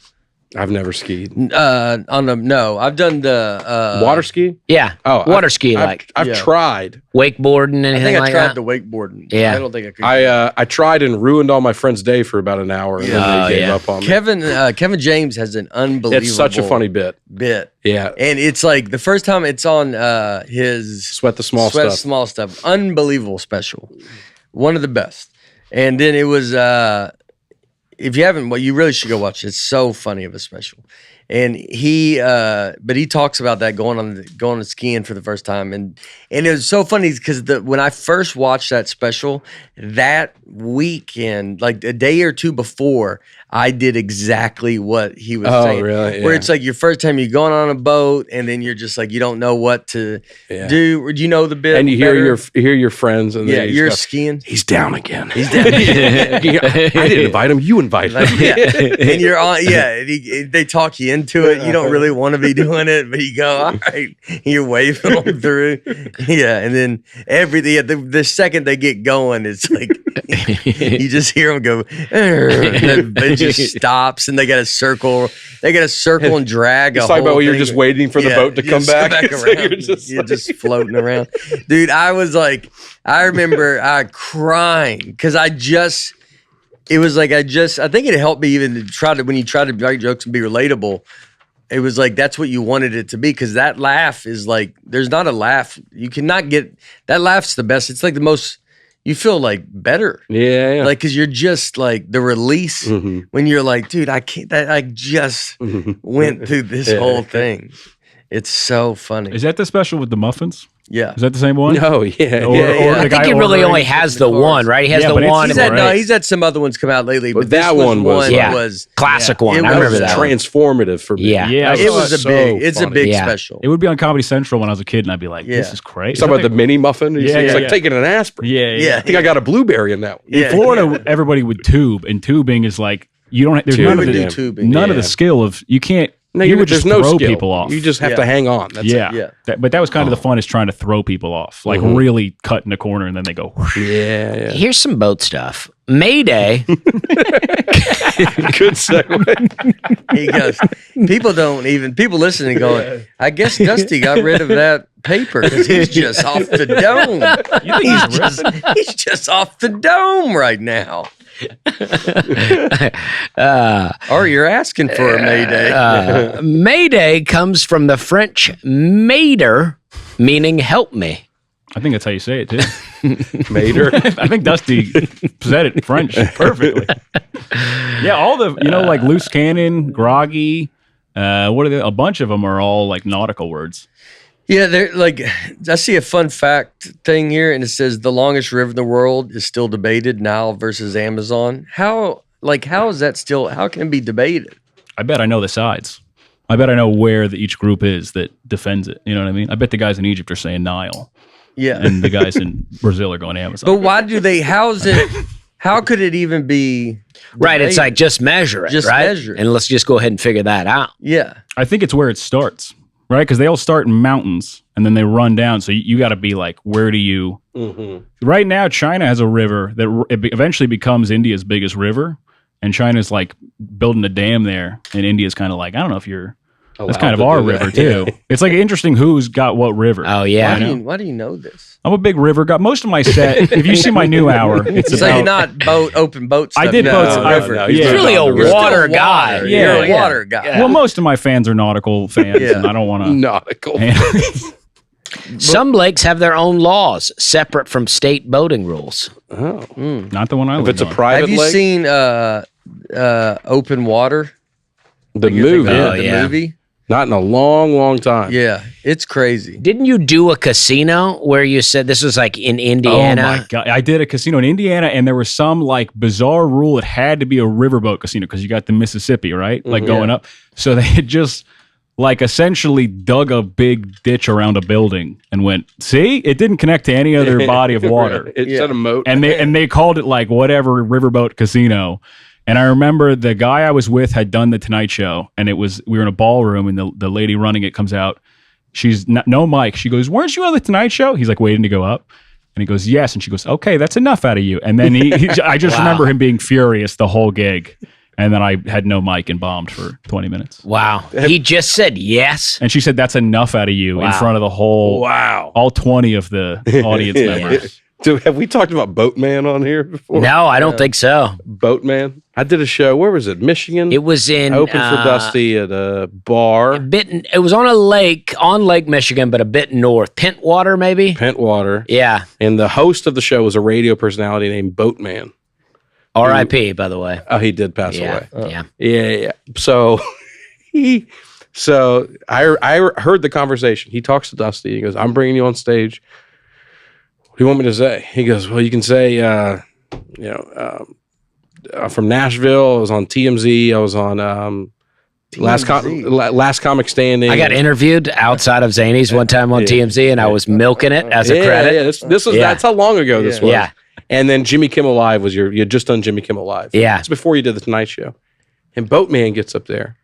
I've never skied. No, I've done the Water ski? Yeah. Oh, Water ski, like I've Yeah. tried. wakeboarding, I anything think I like tried that? the wakeboarding. Yeah. I don't think I could. I tried and ruined all my friend's day for about an hour, and Oh, then they gave yeah. up on me. Kevin James has an unbelievable. It's such a funny bit. Yeah. And it's like the first time it's on his Sweat the Small Stuff. Small Stuff. Unbelievable special. One of the best. And then it was if you haven't, well, you really should go watch it. It's so funny of a special. And he talks about that going on skiing for the first time, and it was so funny because when I first watched that special that weekend, like a day or two before, I did exactly what he was saying. Really? Where Yeah. it's like your first time you're going on a boat, and then you're just like you don't know what to Yeah. do. Or do you know the bit? And you hear better? your friends, and yeah, then you're go, skiing. he's down again. He's down. I didn't invite him. You invited him. Yeah, and you're on. Yeah, and they talk you into it. You don't really want to be doing it, but you go, all right. You're waving them through. Yeah, and then the second they get going, it's like you just hear them go. And it just stops, and they got to circle. They got to circle and drag. It's a talking about whole when you're thing. just waiting for the boat to you come just back. So around. you're just like- floating around, dude. I remember crying because it was like I think it helped me even to when you try to write jokes and be relatable. It was like that's what you wanted it to be because that laugh is like there's not a laugh you cannot get. That laugh's the best. It's like the most. You feel like better. Yeah. Like, cause you're just like the release when you're like, dude, I can't, I just went through this whole thing. It's so funny. Is that the special with the muffins? Yeah. Is that the same one? No, yeah. Or- yeah. or I the think guy he really ordering only has the the cars. one, right? He has Yeah, the but it's- one. He's and had, the- no, he's had some other ones come out lately, But but this that was one was, yeah. was Classic yeah. one. It I remember was that one. transformative for me. Yeah. Yeah, It was so it's a funny. big Yeah. special. It would be on Comedy Central when I was a kid, and I'd be like, "This Yeah. is crazy." Talk about the mini muffin. Yeah, It's yeah, like yeah. taking an aspirin. yeah. Yeah. I think I got a blueberry in that one. In Florida, everybody would tube, and tubing is like you don't. There's Tube. none of We the would do tubing. none of Yeah. the skill of you can't No, he would there's just no throw skill. people off. You just have Yeah. to hang on. That's yeah. Yeah. But that was kind of the fun, is trying to throw people off, like really cut in the corner, and then they go. Whoosh. it. Yeah. Here's some boat stuff. Mayday. Good segue. He goes, people listening going, I guess Dusty got rid of that paper because he's just off the dome. He's just off the dome right now. Or you're asking for a Mayday. Mayday comes from the French mater, meaning help me. I think that's how you say it too. Mater. I think Dusty said it in French perfectly. Yeah, all the like loose cannon, groggy. What are they? A bunch of them are all like nautical words. Yeah, they're like, I see a fun fact thing here, and it says the longest river in the world is still debated, Nile versus Amazon. How is that still? How can it be debated? I bet I know the sides. I bet I know where each group is that defends it. You know what I mean? I bet the guys in Egypt are saying Nile. Yeah, And the guys in Brazil are going Amazon. but why do they? How could it even be? Right, it's debated? like just measure it, Just right? measure it. And let's just go ahead and figure that out. Yeah, I think it's where it starts, right? Because they all start in mountains and then they run down. So you got to be like, where do you? Right now, China has a river that eventually becomes India's biggest river, and China's like building a dam there, and India's kind of like, I don't know if you're. That's kind of our river too. It's like interesting who's got what river. Oh yeah. why do you know this? I'm a big river guy. Most of my set, if you see my new hour, it's So about. you're not open boat stuff. I did boats. river. No, He's yeah. really a You're still water guy. water. Yeah, You're a yeah. water guy. Yeah. Well, most of my fans are nautical fans, Yeah. and I don't want to. Nautical. Some lakes have their own laws separate from state boating rules. Oh. Not the one I If live it's a on. private Have you lake, seen Open Water? the movie. Oh, The yeah. movie? Not in a long, long time. Yeah, it's crazy. Didn't you do a casino where you said this was like in Indiana? Oh my god! I did a casino in Indiana, and there was some like bizarre rule. It had to be a riverboat casino because you got the Mississippi, right? Like going up. So they had just like essentially dug a big ditch around a building and went, see, it didn't connect to any other body of water, It's at a moat. and they called it like whatever riverboat casino. And I remember the guy I was with had done the Tonight Show, and we were in a ballroom, and the lady running it comes out. She's no mic. She goes, "Weren't you on the Tonight Show?" He's like waiting to go up, and he goes, "Yes." And she goes, "Okay, that's enough out of you." And then I just remember him being furious the whole gig, and then I had no mic and bombed for 20 minutes. Wow. He just said yes. And she said, "That's enough out of you," in front of the whole, all 20 of the audience members. Have we talked about Boatman on here before? No, I don't think so. Boatman. I did a show. Where was it? Michigan. It was in I opened for Dusty at a bar. it was on a lake, on Lake Michigan, but a bit north. Pentwater, maybe? Pentwater. Yeah. And the host of the show was a radio personality named Boatman. R.I.P., by the way. Oh, he did pass Yeah. away. Yeah. Yeah. So I heard the conversation. He talks to Dusty. He goes, "I'm bringing you on stage. What do you want me to say?" He goes, "Well, you can say, I'm from Nashville. I was on TMZ. I was on Last Comic Standing. I got interviewed outside of Zany's one time on TMZ, and I was milking it as a credit. Yeah, this was that's how long ago this was. Yeah. And then Jimmy Kimmel Live was you had just done Jimmy Kimmel Live. Yeah. It's before you did the Tonight Show. And Boatman gets up there,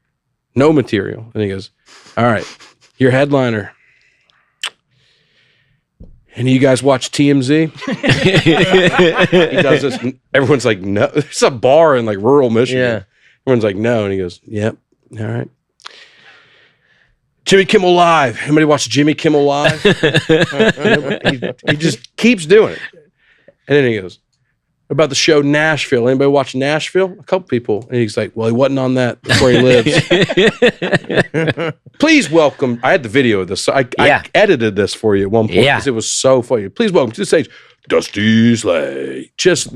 no material, and he goes, "All right, your headliner. And you guys watch TMZ?" He does this. And everyone's like, "No." It's a bar in like rural Michigan. Yeah. Everyone's like, "No." And he goes, "Yep. All right. Jimmy Kimmel Live. Anybody watch Jimmy Kimmel Live?" he just keeps doing it. And then he goes, "About the show Nashville. Anybody watch Nashville?" A couple people. And he's like, "Well, he wasn't on that. That's where he lives." Please welcome. I had the video of this. So I edited this for you at one point because it was so funny. Please welcome to the stage, Dusty Slay. Just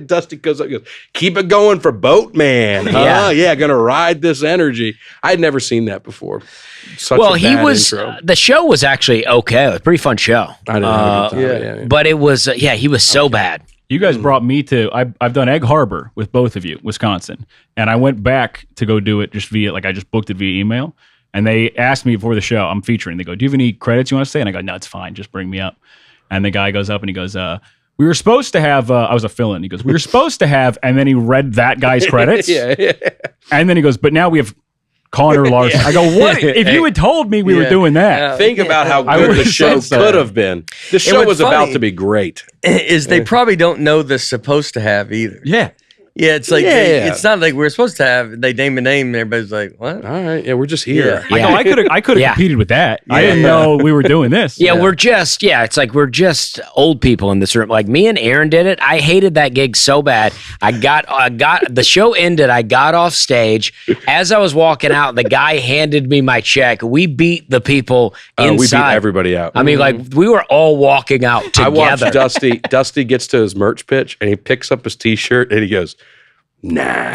Dusty goes up and goes, "Keep it going for Boatman. Huh? Yeah, gonna ride this energy." I'd never seen that before. Such a He bad was, intro. the show was actually okay. It was a pretty fun show. I didn't have a good time. Yeah. But it was, he was so bad. You guys brought me to, I've done Egg Harbor with both of you, Wisconsin. And I went back to go do it just via, I just booked it via email. And they asked me before the show, I'm featuring, they go, "Do you have any credits you want to say?" And I go, "No, it's fine. Just bring me up." And the guy goes up and he goes, "We were supposed to have," I was a fill-in. He goes, "We were supposed to have," and then he read that guy's credits. yeah. And then he goes, "But now we have Connor Larsen. I go, what? If you had told me we were doing that. Think about how I good the would've show said so. could have been. The show what's was about funny to be great. Is they probably don't know the supposed to have either. Yeah. Yeah, it's like Yeah. it's not like we're supposed to have. They name a name, and everybody's like, "What?" All right, yeah, we're just here. Yeah. I go, I could have Yeah. competed with that. I Yeah. didn't know we were doing this. Yeah, it's like we're just old people in this room. Like me and Aaron did it. I hated that gig so bad. I got the show ended. I got off stage. As I was walking out, the guy handed me my check. We beat the people inside. We beat everybody out. I mean, like we were all walking out together. I watched Dusty. Dusty gets to his merch pitch and he picks up his T-shirt and he goes, "Nah."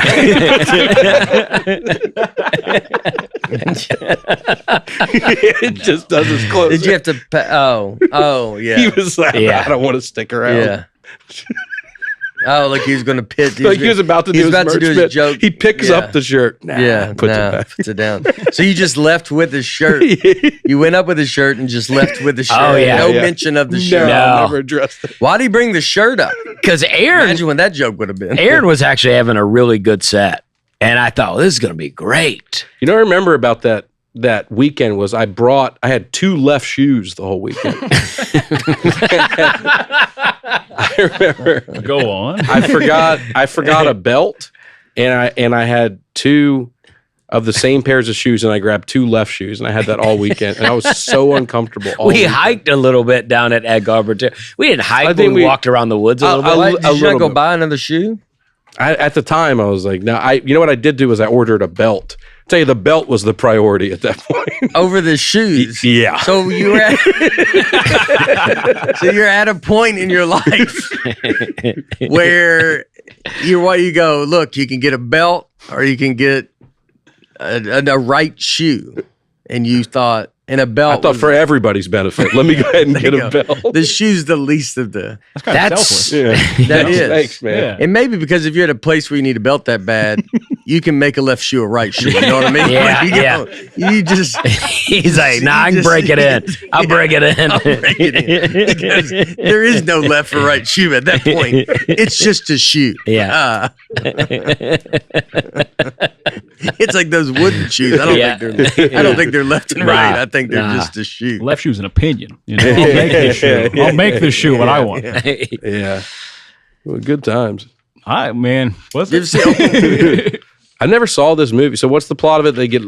It just doesn't close. Did you have to? Oh, yeah, He was like, Yeah. "I don't want to stick around." yeah. Oh, like he was going to pit. Like he was about to do he's his about to merch do his pitch. joke. He picks Yeah. up the shirt. Nah, puts it back. puts it down. So you just left with his shirt. You went up with his shirt and just left with the shirt. Oh, yeah. No Yeah. mention of the No, shirt. No. never addressed it. Why did he bring the shirt up? Because Aaron Imagine what that joke would have been. Aaron was actually having a really good set, and I thought, well, this is going to be great. You know, what I remember about that weekend was I had 2 left shoes the whole weekend. I remember Go on. I forgot a belt, and I had 2 of the same pairs of shoes, and I grabbed 2 left shoes, and I had that all weekend, and I was so uncomfortable. All We weekend. hiked a little bit down at Egg Harbor too. We didn't hike, I but think we we- walked around the woods a little bit. a Did you not little go bit. buy another shoe? At the time, I was like, no. You know what I did do was I ordered a belt. Tell you, the belt was the priority at that point. Over the shoes. Yeah. So you're at you're at a point in your life where you go, look, you can get a belt or you can get a right shoe. And you thought, and a belt. I thought for everybody's benefit, let me go ahead and get a belt. the shoe's the least of the. That's kind of That's selfless. Yeah. That is. Thanks, man. Yeah. And maybe because if you're at a place where you need a belt that bad, you can make a left shoe a right shoe. You know what I mean? Yeah, Like, you just He's like, nah, I can just- break it in. I'll break it in. break it in. Because there is no left or right shoe at that point. It's just a shoe. Yeah. It's like those wooden shoes. I don't think they're left and right. I think they're Nah. just a shoe. Left shoe's an opinion. You know, I'll make this shoe. I'll make this shoe what I want. Yeah. Well, good times. Hi, man. What's You ever it? see- I never saw this movie. So what's the plot of it? They get.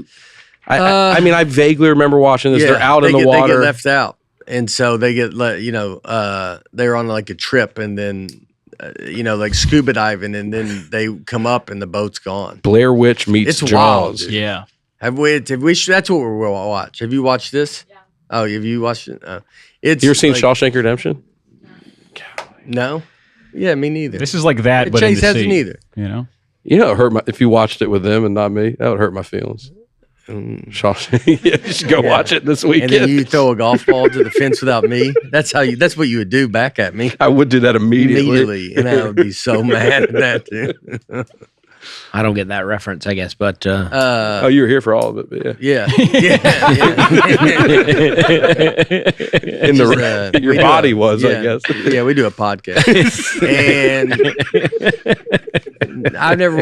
I mean, I vaguely remember watching this. They're out in the water. They get left out, and so they get they're on like a trip, and then like scuba diving, and then they come up, and the boat's gone. Blair Witch meets It's Jaws. wild, dude. Yeah. Have we? That's what we'll watch. Have you watched this? Yeah. Oh, have you watched it? It's. You ever seen like, Shawshank Redemption? No. Yeah, me neither. This is like that, but Chase in the hasn't sea, either. You know? You know, it hurt if you watched it with them and not me, that would hurt my feelings. Shawshank, yeah, you should go watch it this weekend. And then you throw a golf ball to the fence without me. That's what you would do back at me. I would do that immediately. And I would be so mad at that, dude. I don't get that reference, I guess, but Oh, you were here for all of it, but yeah. In the your body was, I guess. Yeah, we do a podcast, and I've never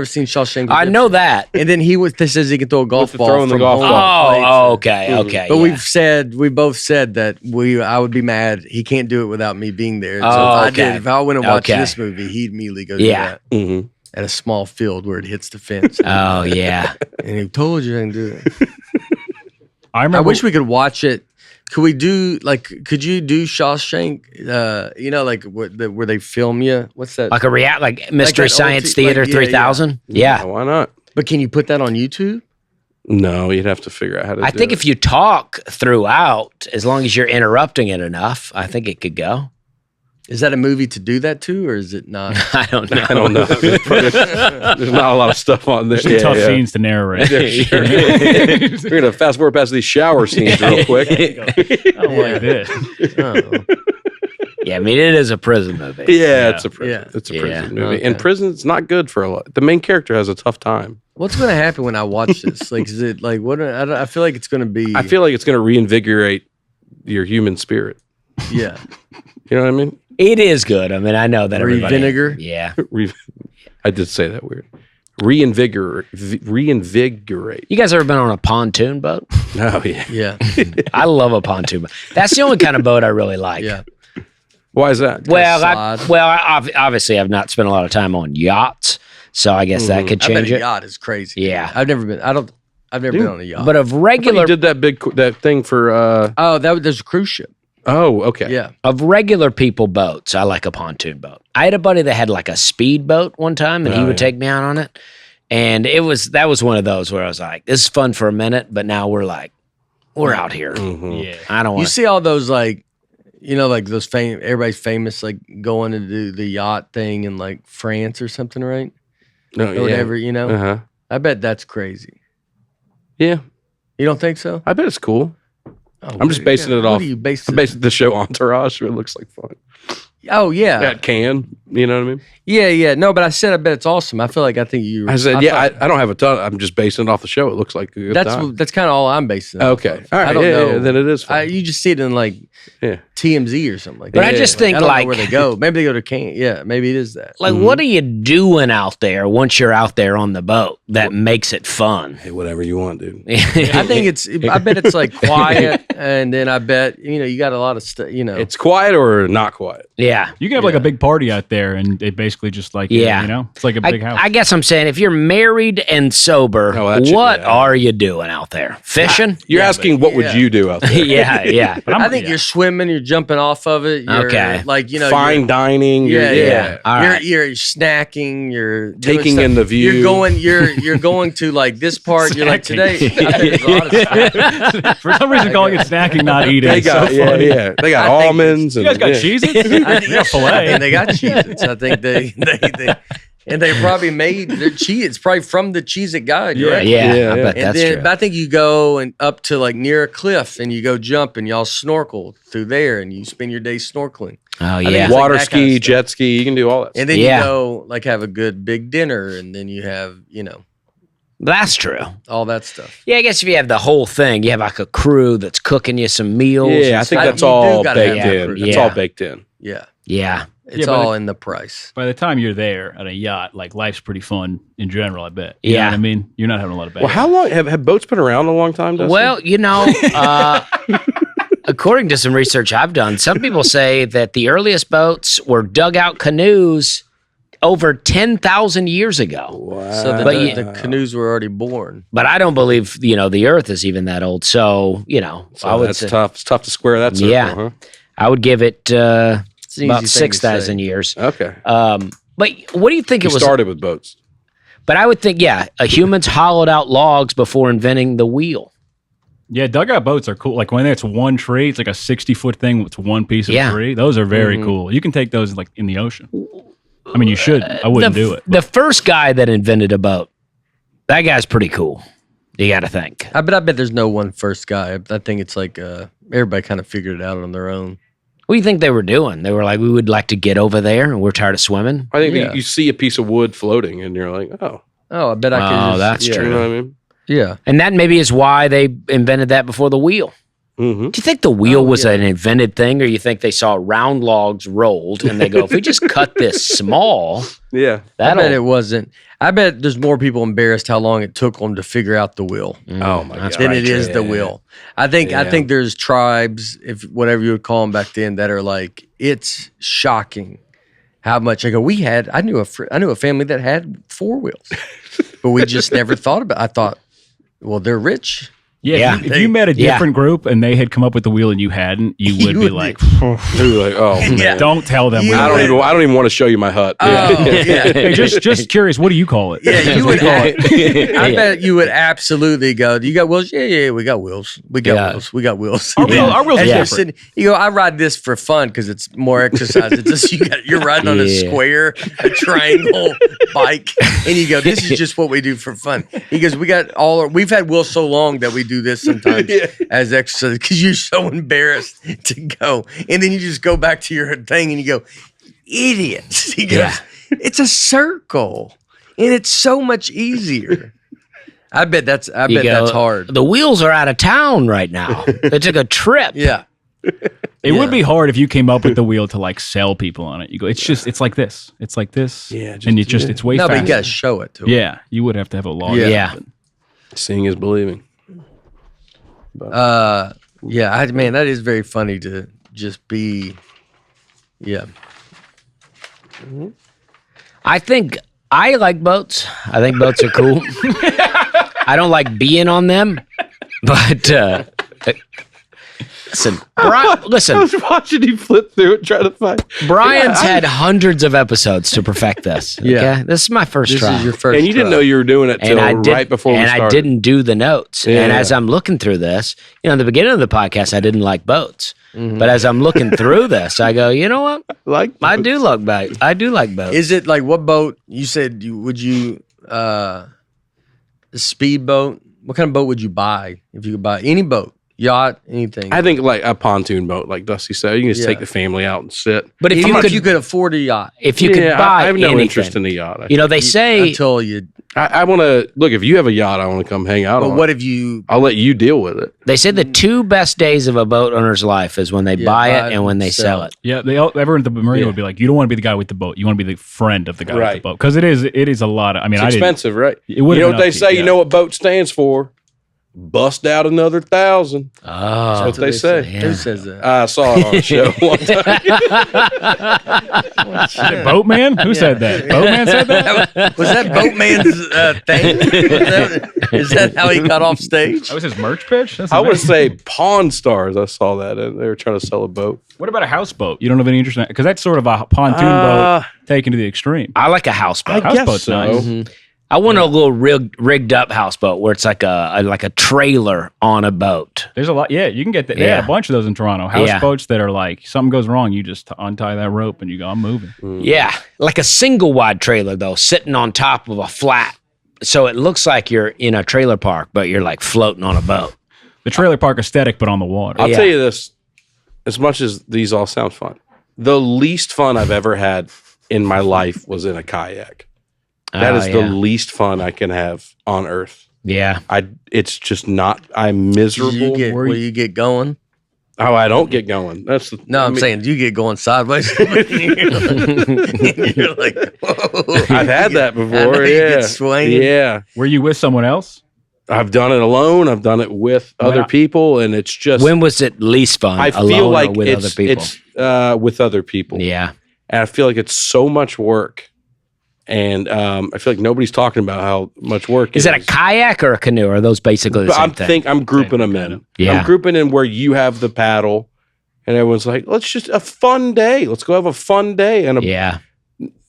seen Shawshank. I know that. And then this says he can throw a golf the ball throwing the from golf home ball. plate. Oh, okay. But yeah. we both said that I would be mad. He can't do it without me being there. So Oh, if I went and watched Okay. this movie, he'd immediately go do Yeah. that Mm-hmm. at a small field where it hits the fence. Oh, yeah. And he told you I can do it. I remember. I wish we could watch it. Could we do could you do Shawshank? Where they film you? What's that? Like Mystery that Science old Theater yeah, 3000? Yeah. Why not? But can you put that on YouTube? No, you'd have to figure out how to I do think it. if you talk throughout, as long as you're interrupting it enough, I think it could go. Is that a movie to do that to, or is it not? I don't know. I don't know. There's not a lot of stuff on there. some tough scenes to narrate. We're going to fast forward past these shower scenes real quick. I don't like this. Oh. Yeah, I mean, it is a prison movie. Yeah, it's a prison. Yeah. It's a Yeah. prison movie. Okay. And prison's not good for a lot. The main character has a tough time. What's going to happen when I watch this? Is it like what? I feel like it's going to be. I feel like it's going to reinvigorate your human spirit. yeah. You know what I mean? It is good. I mean, I know that everybody. Vinegar? Yeah. I did say that weird. reinvigorate. You guys ever been on a pontoon boat? Oh yeah. Yeah. I love a pontoon boat. That's the only kind of boat I really like. Yeah. Why is that? Well, slide. obviously, I've not spent a lot of time on yachts, so I guess that could I bet change a it. yacht is crazy. Yeah. I've never been. I've never been on a yacht. But of You regular did that thing for. There's a cruise ship. Oh, okay. Yeah. of regular people boats, I like a pontoon boat. I had a buddy that had like a speed boat one time, and he would take me out on it, and that was one of those where I was like, "This is fun for a minute," but now we're out here. Yeah. I don't You want. see all those like those everybody's famous like going to do the yacht thing in like France or something, right? No, Or whatever, Uh-huh. I bet that's crazy. Yeah. You don't think so? I bet it's cool. Oh, I'm just basing it off. What are you basing? I'm basing the show Entourage. It looks like fun. Oh yeah. That can. You know what I mean? Yeah. No, but I said I bet it's awesome. I think you. I said, I don't have a ton. I'm just basing it off the show. It looks like a good time. That's kind of all I'm basing it off Okay. of. All right. I don't know. Then it is fun. You just see it in like Yeah. TMZ or something like But that. I just think I don't like know where they go. Maybe they go to Can. Yeah, maybe it is that. like what are you doing out there once you're out there on the boat that makes it fun? Hey, whatever you want, dude. I bet it's like quiet, and then I bet you got a lot of stuff. It's quiet or not quiet. Yeah. You can have like a big party out there, and it basically just like Yeah. it's like a big house. I guess I'm saying if you're married and sober, Oh, that should- what yeah. are you doing out there? Fishing? You're asking what would yeah. you do out there? yeah. But I think you're swimming, you're jumping off of it. You're, Okay. like Fine dining. Yeah. All right. You're snacking. You're doing Taking stuff. in the view. You're going to like this part. You're like today. I bet there's a lot of snacking. For some reason, calling it snacking, not eating. They It's got so funny. They got I think almonds. You guys got yeah. cheese? You got filet. And they got Cheez-Its. I think they probably made their cheese. It's probably from the Cheez-It guy. Yeah, Yeah, I bet And that's then, true. but I think you go and up to like near a cliff, and you go jump, and y'all snorkel through there, and you spend your day snorkeling. Oh think yeah. it's like Water that ski, kind of stuff. jet ski. You can do all that. And then Yeah. you go like have a good big dinner, and then you have That's true. all that stuff. Yeah, I guess if you have the whole thing, you have like a crew that's cooking you some meals. Yeah, I and think stuff. that's You do all gotta baked have in. that. It's Yeah. all baked in. Yeah, Yeah. it's but all in the price. By the time you're there at a yacht, like life's pretty fun in general. I bet. Yeah. You know what I mean, you're not having a lot of bad. Well, how long have boats been around? A long time, Dustin? Well, according to some research I've done, some people say that the earliest boats were dugout canoes over 10,000 years ago. wow. So But the canoes were already born. But I don't believe, the earth is even that old. So, I would that's say, tough. It's tough to square that circle, Yeah. huh? I would give it It's an easy thing about to 6,000 say. years. Okay. But what do you think You it was? started with boats. But I would think, humans hollowed out logs before inventing the wheel. Yeah, dugout boats are cool. Like when it's one tree, it's like a 60-foot thing with one piece of Yeah. tree. Those are very cool. You can take those like in the ocean. I mean, you should. I wouldn't do it. The first guy that invented a boat, that guy's pretty cool. You got to think. I bet there's no one first guy. I think it's like everybody kind of figured it out on their own. What do you think they were doing? They were like, we would like to get over there and we're tired of swimming. I think Yeah. you see a piece of wood floating and you're like, oh, Oh, I bet I could. Oh, just, that's yeah. true. you know what I mean? Yeah. And that maybe is why they invented that before the wheel. Mm-hmm. Do you think the wheel was yeah. an invented thing, or you think they saw round logs rolled and they go, if we just cut this small, Yeah. I bet it that'll. wasn't. I bet there's more people embarrassed how long it took them to figure out the wheel Oh my That's god. than right, it is yeah. the wheel. I think Yeah. there's tribes, if whatever you would call them back then, that are like, it's shocking how much. I go, I knew a family that had 4 wheels, but we just never thought about it. I thought, well, they're rich. Yeah. If you met a Yeah. different group and they had come up with the wheel and you hadn't, you would You be would like, You're like, oh man. Yeah. don't tell them. You- we I did don't even want to show you my hut. Oh, yeah. Hey, just curious, what do you call it? Yeah, you would. Yeah. I bet you would absolutely go. You got wheels? Yeah, we got wheels. We got wheels. We got wheels. Our wheels are And you're different. sitting- you go, I ride this for fun because it's more exercise. It's just you're riding on a Yeah. square, a triangle bike, and you go, this is just what we do for fun. He goes, we've had wheels so long that we do this sometimes as exercise because you're so embarrassed to go, and then you just go back to your thing and you go, idiots. He goes, Yeah. it's a circle, and it's so much easier. I bet that's You go, hard. The wheels are out of town right now. They took a trip. Yeah. It would be hard if you came up with the wheel to like sell people on it. You go, it's like this. It's like this. Yeah, and it's way faster. But you got to show it to them. Yeah, you would have to have a log. Yeah. Seeing is believing. Man, that is very funny to just be. Yeah. I think I like boats. I think boats are cool. I don't like being on them, but listen, I was watching you flip through it, trying to find. Brian's had hundreds of episodes to perfect this. Yeah. Okay? This is my first try. This is your first And you didn't try. know you were doing it till right before we started. I didn't do the notes. Yeah. And as I'm looking through this, at the beginning of the podcast, I didn't like boats. But as I'm looking through this, I go, you know what? I do like boats. I do like boats. Is it like what boat? You said would you a speedboat? What kind of boat would you buy if you could buy any boat, yacht, anything? I think like a pontoon boat, like Dusty said. You can just take the family out and sit. But if you could afford a yacht, if you could buy I have no anything, interest in the yacht. they say until you. I want to look. If you have a yacht, I want to come hang out. But on what it. if you? I'll let you deal with it. they say the two best days of a boat owner's life is when they buy it and when they sell it. Yeah, everyone at the marina would be like, you don't want to be the guy with the boat. You want to be the friend of the guy with the Right. boat. Because it is a lot of, I mean, It's expensive, right? It You would've know been what they upkeep, say? yeah. You know what boat stands for? Bust out another 1,000. Oh, That's what they say. Who says that? I saw it on a show one time. Boatman? Who said that? Boatman said that? Was that Boatman's thing? Is that how he got off stage? That was his merch pitch? That's I would amazing. say Pawn Stars. I saw that, and they were trying to sell a boat. What about a houseboat? You don't have any interest in that? Because that's sort of a pontoon boat taken to the extreme. I like a houseboat. I guess Houseboat's so. nice. I want a little rigged up houseboat where it's like a trailer on a boat. There's a lot. Yeah, you can get that. They had a bunch of those in Toronto. Houseboats that are like, something goes wrong, you just untie that rope and you go, I'm moving. Yeah, like a single wide trailer though, sitting on top of a flat, so it looks like you're in a trailer park, but you're like floating on a boat. The trailer park aesthetic, but on the water. I'll tell you this: as much as these all sound fun, the least fun I've ever had in my life was in a kayak. That is the least fun I can have on earth. Yeah. It's just not. I'm miserable. You get going? Oh, I don't get going. That's I'm saying you get going sideways. You're like, whoa. I've had that I know before. you Yeah, get swinging. yeah. Were you with someone else? I've done it alone. I've done it with other people, and it's just. When was it least fun? I alone feel like or with other people? it's with other people. Yeah. And I feel like it's so much work. And I feel like nobody's talking about how much work Is it a kayak or a canoe? Or are those basically the same thing? I'm grouping them in. Yeah. I'm grouping in where you have the paddle, and everyone's like, "Let's just a fun day. Let's go have a fun day." And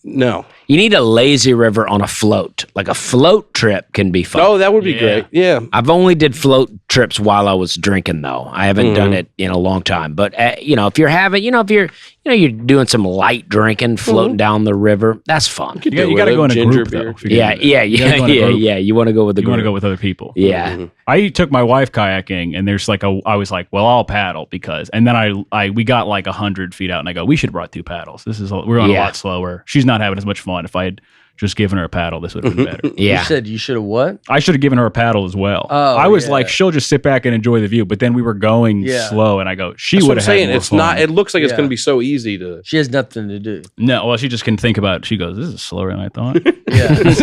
no, you need a lazy river on a float. Like a float trip can be fun. oh, that would be great. Yeah, I've only did float trips while I was drinking though. I haven't done it in a long time. But if you're having, if you're doing some light drinking, floating down the river, that's fun. You got to go in a ginger group, beer. though. if you're Yeah, gonna do that. yeah, You gotta go in a group. yeah. You want to go with the You group. want to go with other people. Yeah. I took my wife kayaking, and there's like I was like, well, I'll paddle and then we got like 100 feet out, and I go, we should have brought two paddles. We're going a lot slower. She's not having as much fun. If I had just given her a paddle, this would have been better. Yeah. You said you should have what? I should have given her a paddle as well. Oh, I was yeah. like, she'll just sit back and enjoy the view. But then we were going slow, and I go, she That's what would I'm have saying. had more It's fun. not. It looks like it's Yeah. going to be so easy to. She has nothing to do. No, well, she just can think about it. She goes, this is slower than I thought. Yeah. That's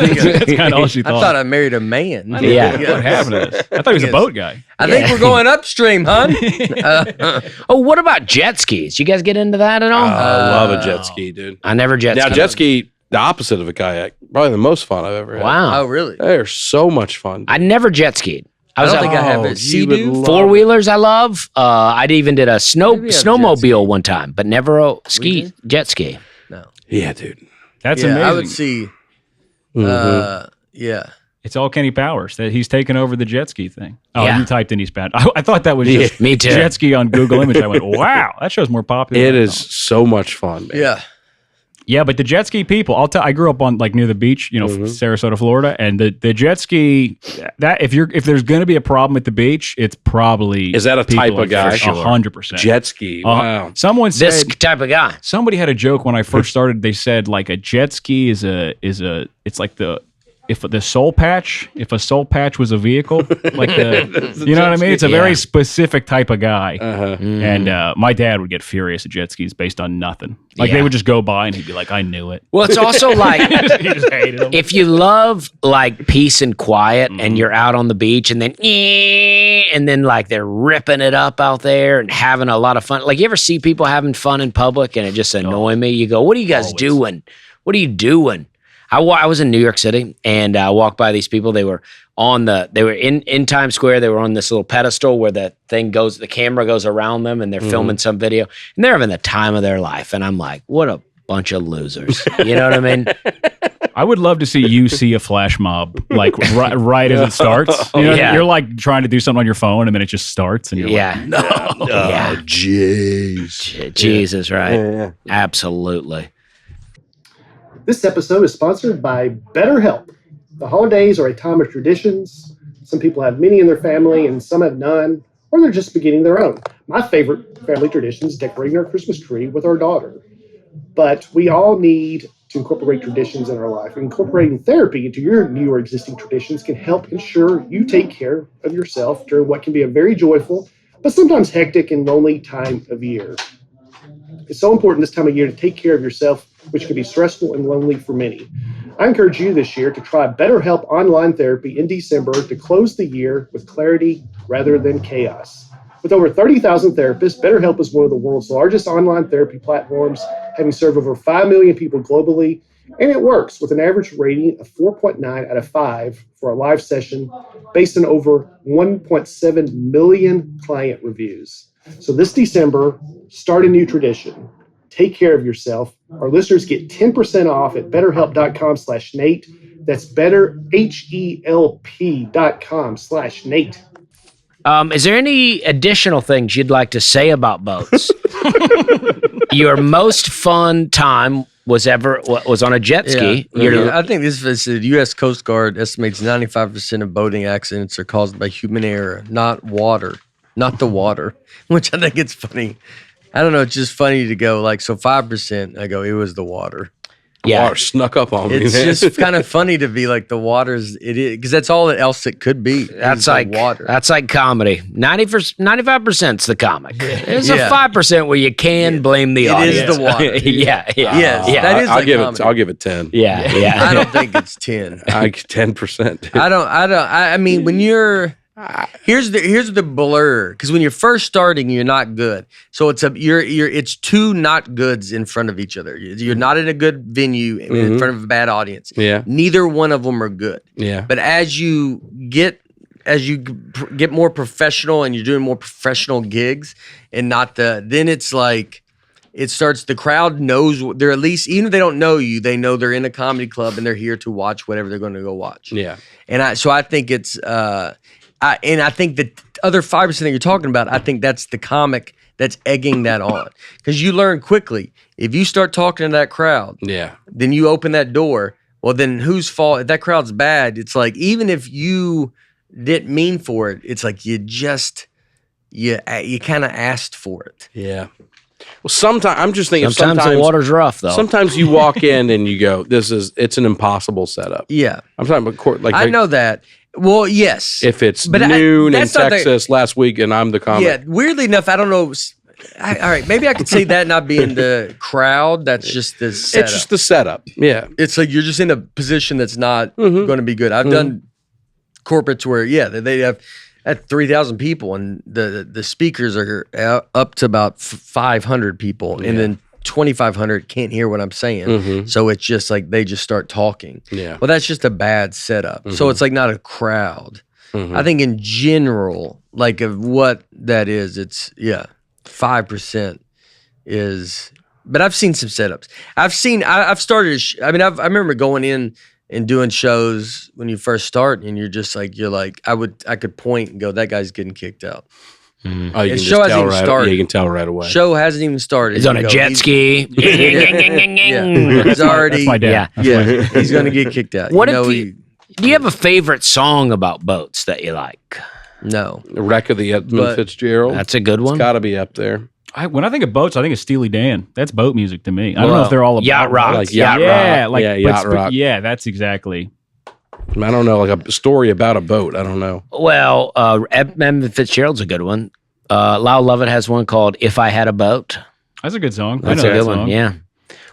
kind of all she I thought. thought I married a man. Yeah. What happened to this? I thought he was a boat guy. I think we're going upstream, hon. Oh, what about jet skis? You guys get into that at all? I love a jet ski, dude. I never jet Now, ski. jet ski, the opposite of a kayak, probably the most fun I've ever had. Wow. Oh, really? They're so much fun. I never jet skied. I was don't think I have Oh, it. you would love four wheelers. I love. I even did a Maybe I've jet skied. snowmobile one time, but never a did? jet ski. No. Yeah, dude. That's Yeah, amazing. I would see. Yeah. It's all Kenny Powers that he's taken over the jet ski thing. Oh, Yeah. you typed in he's bad. I thought that was just Me too. jet ski on Google Image. I went, wow, that show's more popular. It than I is thought. so much fun, man. Yeah. Yeah, but the jet ski people, I grew up on like near the beach, Sarasota, Florida, and the jet ski. That if there's going to be a problem at the beach, it's probably Is that a people type of guy? for sure. 100%. Jet ski. Wow. Someone This said type of guy. somebody had a joke when I first started. They said like a jet ski is it's like the if a soul patch was a vehicle, like you know what I mean? It's a very specific type of guy. And my dad would get furious at jet skis based on nothing. Like they would just go by and he'd be like, I knew it. Well, it's also like He just hated them. if you love like peace and quiet and you're out on the beach and then like they're ripping it up out there and having a lot of fun. Like you ever see people having fun in public and it just annoy me? You go, what are you guys doing? What are you doing? I was in New York City and I walked by these people. They were in Times Square. They were on this little pedestal where the camera goes around them and they're filming some video and they're having the time of their life. And I'm like, what a bunch of losers. You know what I mean? I would love to see you see a flash mob like right as it starts. You know, you're like trying to do something on your phone and then it just starts and you're like, no. Jeez. Jesus, right? Yeah. Absolutely. This episode is sponsored by BetterHelp. The holidays are a time of traditions. Some people have many in their family and some have none, or they're just beginning their own. My favorite family tradition is decorating our Christmas tree with our daughter. But we all need to incorporate traditions in our life. Incorporating therapy into your new or existing traditions can help ensure you take care of yourself during what can be a very joyful, but sometimes hectic and lonely time of year. It's so important this time of year to take care of yourself, which can be stressful and lonely for many. I encourage you this year to try BetterHelp online therapy in December to close the year with clarity rather than chaos. With over 30,000 therapists, BetterHelp is one of the world's largest online therapy platforms, having served over 5 million people globally, and it works with an average rating of 4.9 out of 5 for a live session based on over 1.7 million client reviews. So this December, start a new tradition. Take care of yourself. Our listeners get 10% off at betterhelp.com/Nate. That's betterhelp.com/Nate. Is there any additional things you'd like to say about boats? Your most fun time was on a jet ski. I think this is the U.S. Coast Guard estimates 95% of boating accidents are caused by human error, not the water, which I think it's funny. I don't know. It's just funny to go like, so 5%. I go, it was the water. Water snuck up on me. It's just kind of funny to be like the water's it is because that's all else it could be. That's like water. That's like comedy. 95%'s the comic. There's a 5% where you can blame the audience. It is the water. Yeah. That is. I'll give it 10. Yeah. I don't think it's 10. 10%. I mean, when you're here's the blur, because when you're first starting, you're not good. So it's two not goods in front of each other. You're not in a good venue in front of a bad audience. Yeah. Neither one of them are good. Yeah. But as you get more professional and you're doing more professional gigs and then it's like it starts, the crowd knows they're, at least even if they don't know you, they know they're in a comedy club and they're here to watch whatever they're going to go watch. Yeah. And I think it's I think the other 5% that you're talking about, I think that's the comic that's egging that on. Because you learn quickly, if you start talking to that crowd, then you open that door, well, then whose fault? If that crowd's bad, it's like, even if you didn't mean for it, it's like you kind of asked for it. Yeah. Well, sometimes I'm just thinking. Sometimes the water's rough, though. Sometimes you walk in and you go, it's an impossible setup. Yeah. I'm talking about like I know that. Well, yes. If it's noon in Texas last week and I'm the comic. Yeah, weirdly enough, I don't know. All right, maybe I could say that not being the crowd. That's just the setup. It's just the setup. Yeah. It's like you're just in a position that's not going to be good. I've done corporates where, they have at 3,000 people and the speakers are up to about 500 people and then 2,500 can't hear what I'm saying. So it's just like they just start talking. Yeah. Well, that's just a bad setup. So it's like not a crowd. I think in general, like of what that is, it's 5% is. But I've seen some setups. I've started. I remember going in and doing shows when you first start, and you're like, I could point and go, that guy's getting kicked out. Oh, you can just tell right away. You can tell right away. Show hasn't even started. He's on a jet ski. He's already. That's my dad. Yeah. He's going to get kicked out. Do you have a favorite song about boats that you like? No. The Wreck of the Edmund Fitzgerald. That's a good one. It's got to be up there. When I think of boats, I think of Steely Dan. That's boat music to me. I don't know if they're all about yacht rock. Yacht rock. Yacht rock. Yeah, that's exactly. I don't know, like a story about a boat. I don't know. Well, Edmund Fitzgerald's a good one. Lyle Lovett has one called "If I Had a Boat." That's a good song. That's I a know good that one. song. Yeah.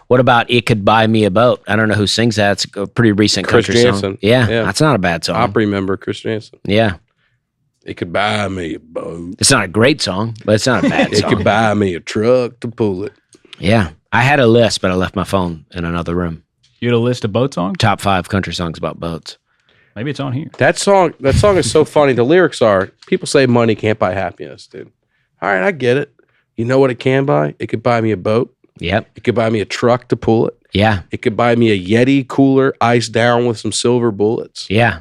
What about "It Could Buy Me a Boat"? I don't know who sings that. It's a pretty recent Chris country Jansen. song. Yeah, Yeah. that's not a bad song. I remember Chris Jansen. Yeah, It could buy me a boat. it's not a great song, but it's not a bad It song. could buy me a truck to pull it. Yeah, I had a list, but I left my phone in another room. You had a list of boat songs? Top 5 country songs about boats. Maybe it's on here. That song is so funny. The lyrics are, people say money can't buy happiness, dude. All right, I get it. You know what it can buy? It could buy me a boat. Yep. It could buy me a truck to pull it. Yeah. It could buy me a Yeti cooler iced down with some silver bullets. Yeah.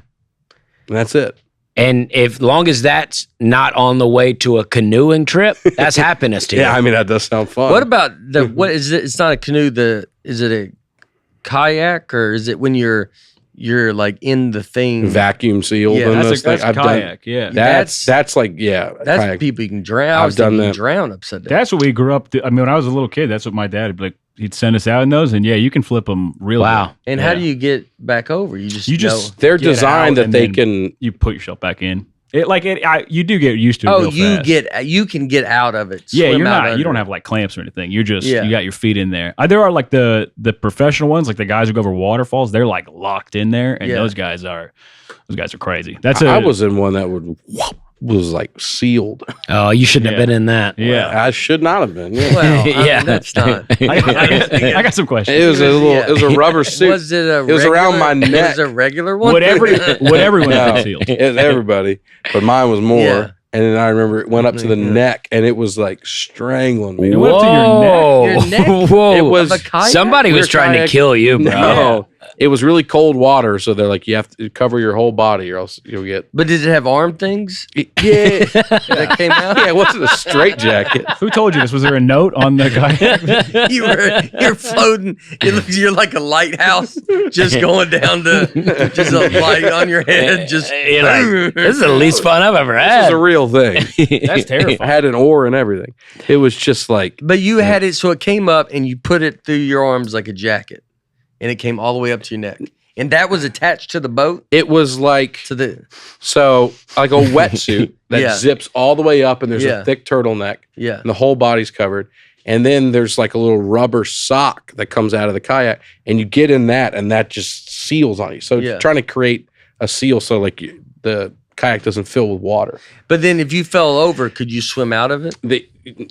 And that's it. And if long as that's not on the way to a canoeing trip, that's happiness to you. Yeah, I mean, that does sound fun. What about what is it? It's not a canoe. Is it a kayak or is it when you're like in the thing? Vacuum sealed? Yeah, and That's those a things. I've done- kayak, yeah. That's like, yeah. That's kayak. people you can drown. I I've was done thinking that. drown upside down. That's what we grew up. I mean, when I was a little kid, that's what my dad would be like. He'd send us out in those, and yeah, you can flip them real. Wow. good. And Yeah. how do you get back over? You just They're get designed out that and they then can. you put yourself back in. You do get used to it. Oh, real fast. you can get out of it. Yeah, swim you're out not. under You don't it. have like clamps or anything. You're just Yeah. you got your feet in there. There are like the professional ones, like the guys who go over waterfalls. They're like locked in there, and Yeah. those guys are crazy. I was in one that was like sealed. Oh, you shouldn't have Yeah. been in that. Yeah. I should not have been. Yeah. Well, I Yeah. mean, that's not. I got some questions. It was a little. Yeah. It was a rubber suit. Was it a? It was around my regular- neck. It was a regular one. What everyone No, has sealed. it's everybody, but mine was more. Yeah. And then I remember it went up to the Yeah. neck, and it was like strangling me. It went up to your Your neck? Whoa. It was Of a kayak? Somebody We was were trying to kayak- kill you, bro. No, it was really cold water, so they're like, you have to cover your whole body, or else you'll get. But did it have arm things Yeah, that came out? yeah. It wasn't a straight jacket. Who told you this? Was there a note on the guy? You're floating. You're like a lighthouse, just going down to just a light on your head. Just You're like, this is the least fun I've ever This had. is a real thing. That's terrifying. I had an oar and everything. It was just like But you had it so it came up and you put it through your arms like a jacket, and it came all the way up to your neck, and that was attached to the boat. it was like To the like a wetsuit that Yeah. zips all the way up, and there's Yeah. a thick turtleneck, yeah. and the whole body's covered. And then there's like a little rubber sock that comes out of the kayak, and you get in that, and that just seals on you. So Yeah. trying to create a seal so like the kayak doesn't fill with water. But then if you fell over, could you swim out of it?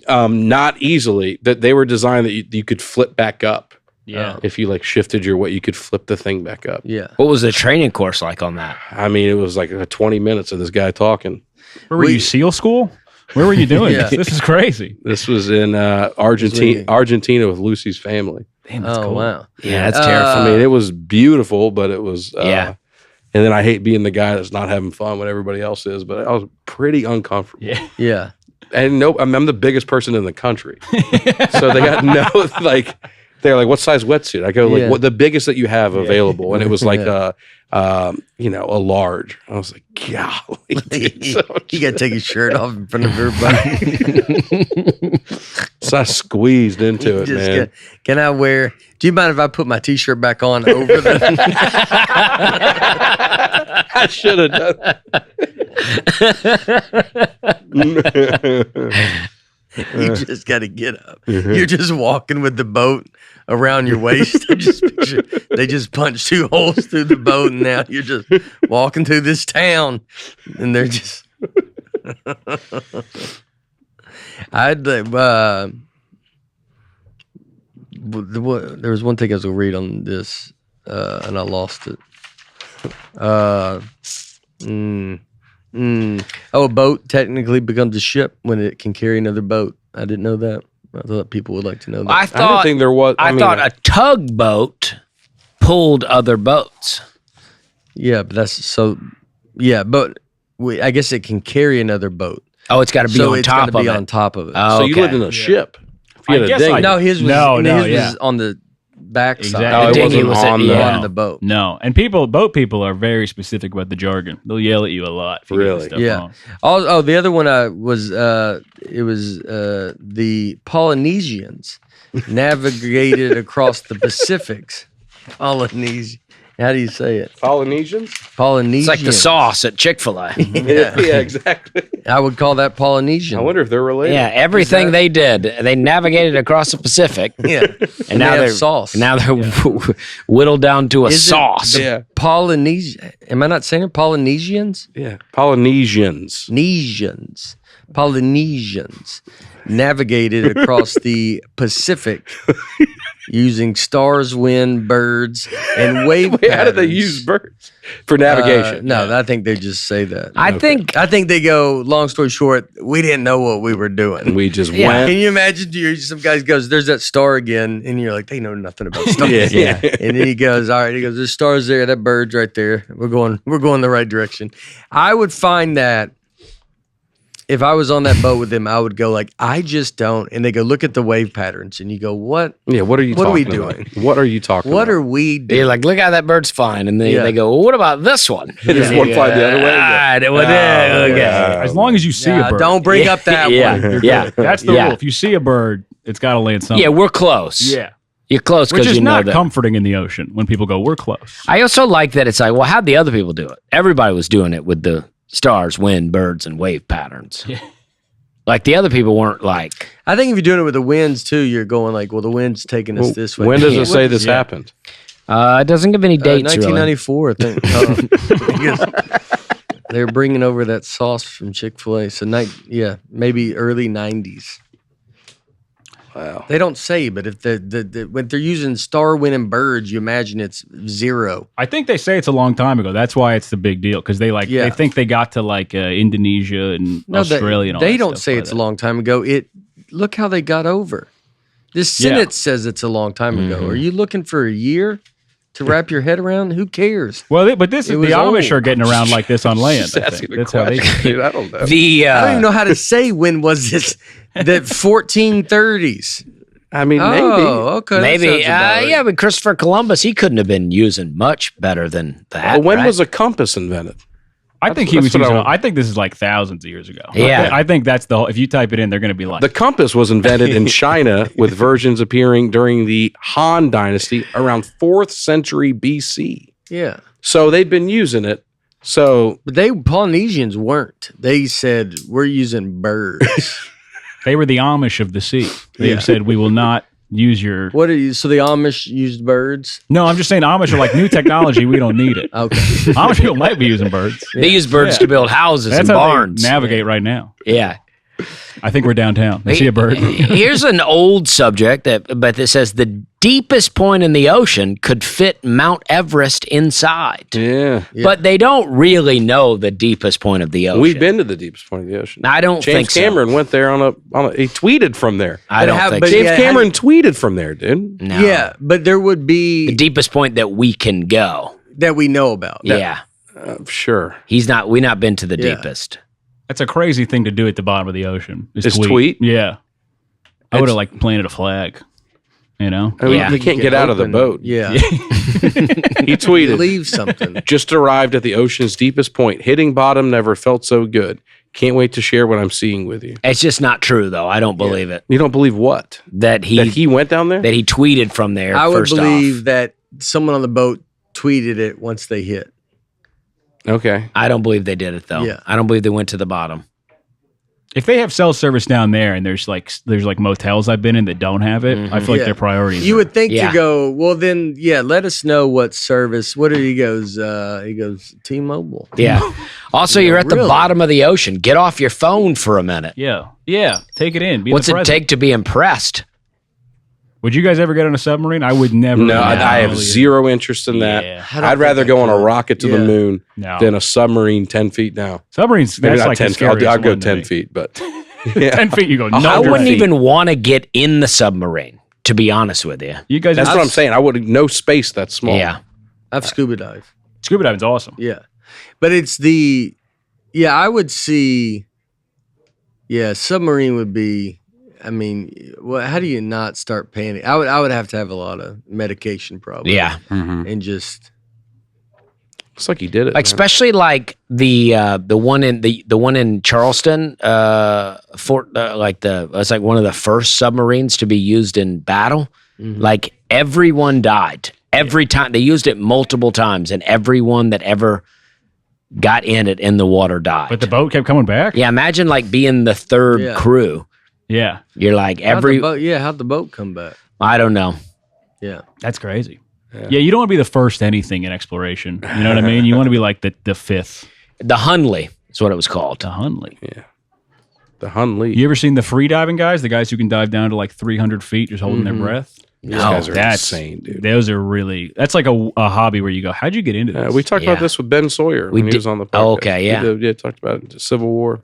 Not easily. That they were designed that you could flip back up. Yeah. If you like shifted your weight, you could flip the thing back up. Yeah. What was the training course like on that? I mean, it was like 20 minutes of this guy talking. Where were you, SEAL school? Where were you doing Yeah. this? This is crazy. This was in Argentina with Lucy's family. Damn, that's Oh cool. wow. Yeah, that's Uh, terrifying. I mean, it was beautiful, but it was Yeah. And then I hate being the guy that's not having fun when everybody else is, but I was pretty uncomfortable. Yeah. Yeah. And I'm the biggest person in the country, so they got they're like, what size wetsuit? I go like, Yeah. what the biggest that you have available, and it was like Yeah. a large. I was like, golly, dude, so You got to take your shirt off in front of everybody. So I squeezed into it, Just man. can I wear? Do you mind if I put my T-shirt back on over the? I should have done that. You just got to get up. You're just walking with the boat around your waist. They just punched 2 holes through the boat, and now you're just walking through this town, and they're just. There was one thing I was gonna read on this, and I lost it. Oh, a boat technically becomes a ship when it can carry another boat. I didn't know that. I thought people would like to know that. I I thought didn't think there was. I thought a tugboat pulled other boats. Yeah, but that's so. Yeah, but I guess it can carry another boat. Oh, it's got to be so on it's top gotta of be it. on top of it. Oh, So you okay. lived in a ship. If you I had a guess dinghy. I- No, his was No, his yeah. was on the back Exactly. side. Oh, it The dinghy wasn't was on it, the. yeah. On the boat. No, and boat people are very specific about the jargon. They'll yell at you a lot. If you get Really? this stuff Yeah. wrong. Oh, the other one was the Polynesians navigated across the Pacifics. Polynesia. How do you say it? Polynesians? Polynesian. It's like the sauce at Chick-fil-A. Yeah, exactly. I would call that Polynesian. I wonder if they're related. Yeah, everything they did, they navigated across the Pacific. Yeah. And now they they're have sauce. Now they're whittled down to a Is it sauce. Yeah. Polynesian. Am I not saying it? Polynesians? Yeah. Polynesians. Polynesians navigated across the Pacific using stars, wind, birds, and wave Wait, how did they patterns. use birds for navigation? No, I think they just say that. I think they go, long story short, we didn't know what we were doing. We just Yeah. went. Can you imagine some guy goes, there's that star again, and you're like, they know nothing about stars. Yeah. And then he goes, all right, there's stars there, that bird's right there. We're going the right direction. I would find that if I was on that boat with them, I would go like, I just don't. And they go, look at the wave patterns. And you go, what? Yeah, what are you What are we talking doing? about? What are you talking What about? are we doing? you're like, look how that bird's flying, and Yeah. they go, well, what about this one? Does And one you fly go, the other way? "Ah, it would- okay." As long as you see a bird. Don't bring up that Yeah. one. Yeah. That's the Yeah. rule. If you see a bird, it's got to land somewhere. Yeah, we're close. Yeah. You're close Which because is you know not that. comforting in the ocean when people go, we're close. I also like that it's like, well, how'd the other people do it? Everybody was doing it with the stars, wind, birds, and wave patterns. Yeah. Like the other people weren't like, I think if you're doing it with the winds too, you're going like, well, the wind's taking us this way. When does it What- say this Yeah. happened? it doesn't give any dates really. 1994, I think. Because they're bringing over that sauce from Chick-fil-A. So, maybe early 90s. Wow. They don't say, but if when they're using star, wind, and birds, you imagine it's zero. I think they say it's a long time ago. That's why it's the big deal because they Yeah. they think they got to like Indonesia and Australia. And all they that don't stuff say by it's then. a long time ago. Look how they got over. This Yeah. Senate says it's a long time ago. Are you looking for a year to wrap your head around? Who cares? Well, but this It is was the Amish old. are getting around like this on land. Just I asking think. a That's how they. question. Dude, I don't know. The I don't even know how to say when was this. The 1430s. I mean, Oh, okay. that maybe, sounds about right. yeah, but Christopher Columbus, he couldn't have been using much better than that. Well, when right? was a compass invented? I think he That's was what using. I- I think this is like thousands of years ago. Yeah. I think that's the whole. If you type it in, they're going to be like, The compass was invented in China with versions appearing during the Han Dynasty around 4th century BC. Yeah. So they'd been using it. So But Polynesians weren't. They said, we're using birds. they were the Amish of the sea. They Yeah. said we will not use your. What are you? So the Amish used birds? No, I'm just saying Amish are like new technology. We don't need it. Okay. Amish people might be using birds. They use birds Yeah. to build houses That's and how barns. they navigate right now. Yeah. I think we're downtown. I see a bird. Here's an old subject but it says the deepest point in the ocean could fit Mount Everest inside. yeah, But they don't really know the deepest point of the ocean. we've been to the deepest point of the ocean. I don't James think so. Cameron went there on a. He tweeted from there. I don't But think but so. James yeah, Cameron tweeted from there, dude. No. Yeah, but there would The be deepest point that we can go. that we know about. Yeah. Sure. We've not been to the Yeah. deepest. That's a crazy thing to do at the bottom of the ocean. Is tweet? Yeah. I would It's- have like planted a flag. You know? I mean, Yeah. you can't get out of the open. boat. Yeah. He tweeted, Leave something. just arrived at the ocean's deepest point. Hitting bottom never felt so good. Can't wait to share what I'm seeing with you. It's just not true, though. I don't believe it. You don't believe what? That he That he went down there? that he tweeted from there. I would first believe off. that someone on the boat tweeted it once they hit. Okay. I don't believe they did it though. Yeah. I don't believe they went to the bottom. If they have cell service down there and there's like motels I've been in that don't have it, I feel like Yeah. their priorities. You would think Yeah. to go, well, then, yeah, let us know what service. What did he goes? He goes, T-Mobile. Yeah. Also, Yeah, you're at the really? bottom of the ocean. Get off your phone for a minute. Yeah. Take it in. Be What's the it president. take to be impressed? Would you guys ever get on a submarine? I would never. No, I have Really. zero interest in that. Yeah. I don't I'd rather think go I on a could. rocket to the Yeah. moon No. than a submarine 10 feet down. Submarines. Maybe That's not like 10 the feet. I'll scariest go one to 10 me. feet, but yeah. 10 feet. You go. I I 100 wouldn't feet. even want to get in the submarine, to be honest with you. You guys. That's what I'm saying. I would no space that small. Yeah. I've scuba dive. Scuba diving's awesome. Yeah. But it's I would see, submarine would be, I mean, well, how do you not start panicking? I would have to have a lot of medication probably. Yeah. And just, Looks like he did it. Like man. especially like the one in the one in Charleston, it's like one of the first submarines to be used in battle. Like everyone died Every time they used it multiple times, and everyone that ever got in it in the water died. But the boat kept coming back? Yeah, imagine like being the third crew. Yeah. You're like how'd the boat come back? I don't know. Yeah. That's crazy. Yeah, you don't want to be the first to anything in exploration. You know what I mean? You want to be like the fifth. The Hunley is what it was called. The Hunley. Yeah. The Hunley. You ever seen the free diving guys? The guys who can dive down to like 300 feet just holding their breath? These guys are insane, dude. Those are really, that's like a hobby where you go, how'd you get into this? We talked about this with Ben Sawyer when he was on the podcast. Oh, okay, yeah. Talked about it, Civil War.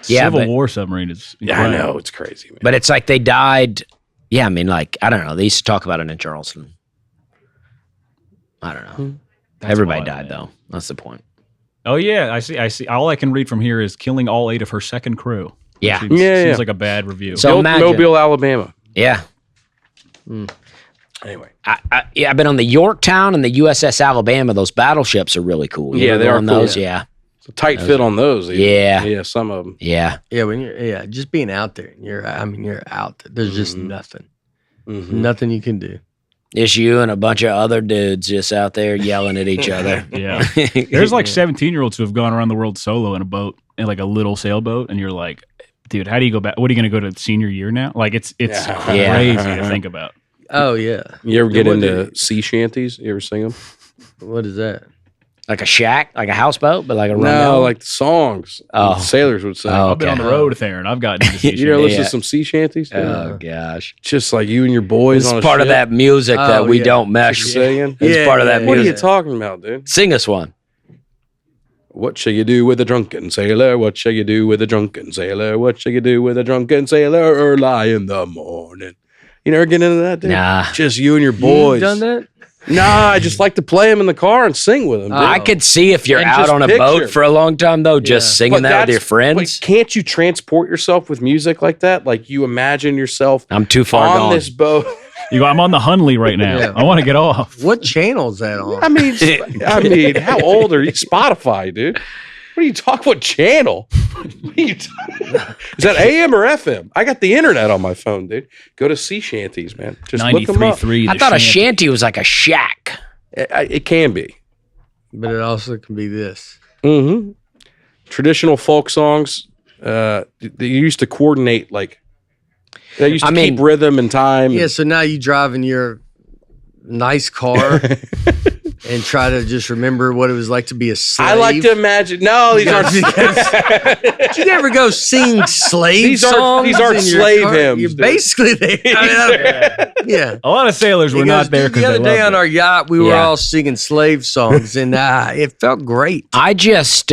Civil War submarine is incredible. Yeah, I know. It's crazy, man. But it's like they died. Yeah, I mean, like, I don't know. They used to talk about it in Charleston. I don't know. Everybody died, though. That's the point. Oh, yeah. I see. All I can read from here is killing all 8 of her second crew. Yeah. Seems like a bad review. So Mobile, Alabama. Yeah. Anyway. I've been on the Yorktown and the USS Alabama. Those battleships are really cool. Yeah, they are on cool. those. Yeah. It's a tight fit on those. Even. Yeah. Yeah, some of them. Yeah. Yeah, when you're just being out there. You're out there. There's just nothing. Nothing you can do. It's you and a bunch of other dudes just out there yelling at each other. Yeah. There's like 17-year-olds who have gone around the world solo in a boat, in like a little sailboat, and you're like, dude, how do you go back? What are you going to go to senior year now? Like, it's crazy to think about. Oh, yeah. You ever get into sea shanties? You ever sing them? What is that? Like a shack, like a houseboat, but like a No, like the songs. Oh. The sailors would sing. I've been on the road, Theron. I've gotten into sea You ever listen Yeah. to some sea shanties? Oh, gosh. Just like you and your boys It's on a part of ship that music that we don't mesh. singing. It's part of that What are you music. talking about, dude? Sing us one. What shall you do with a drunken sailor? What shall you do with a drunken sailor? What shall you do with a drunken sailor early in the morning? You never get into that, dude? Nah. Just you and your boys. You done that? Nah, I just like to play them in the car and sing with them. Dude. I could see if you're And out just on a picture. boat for a long time, though, just singing that with your friends. But can't you transport yourself with music like that? Like you imagine yourself I'm too far on gone. this boat. You go, I'm on the Hunley right now. Yeah. I want to get off. What channel is that on? I mean, how old are you? Spotify, dude. What are you talking about? Channel? What are you Is that AM or FM? I got the internet on my phone, dude. Go to sea shanties, man. Just look them up. 93.3. I thought a shanty was like a shack. It can be. But it also can be this. Mm-hmm. Traditional folk songs. They used to coordinate like. They used to keep rhythm and time. Yeah, so now you drive in your nice car and try to just remember what it was like to be a slave. I like to imagine. No, these aren't. Did you ever go sing slave songs? These aren't in your slave car? hymns, You're dude. basically there. Yeah. A lot of sailors were He not goes, there "Dude, because the other day on our yacht, we were Yeah. all singing slave songs, and it felt great. I just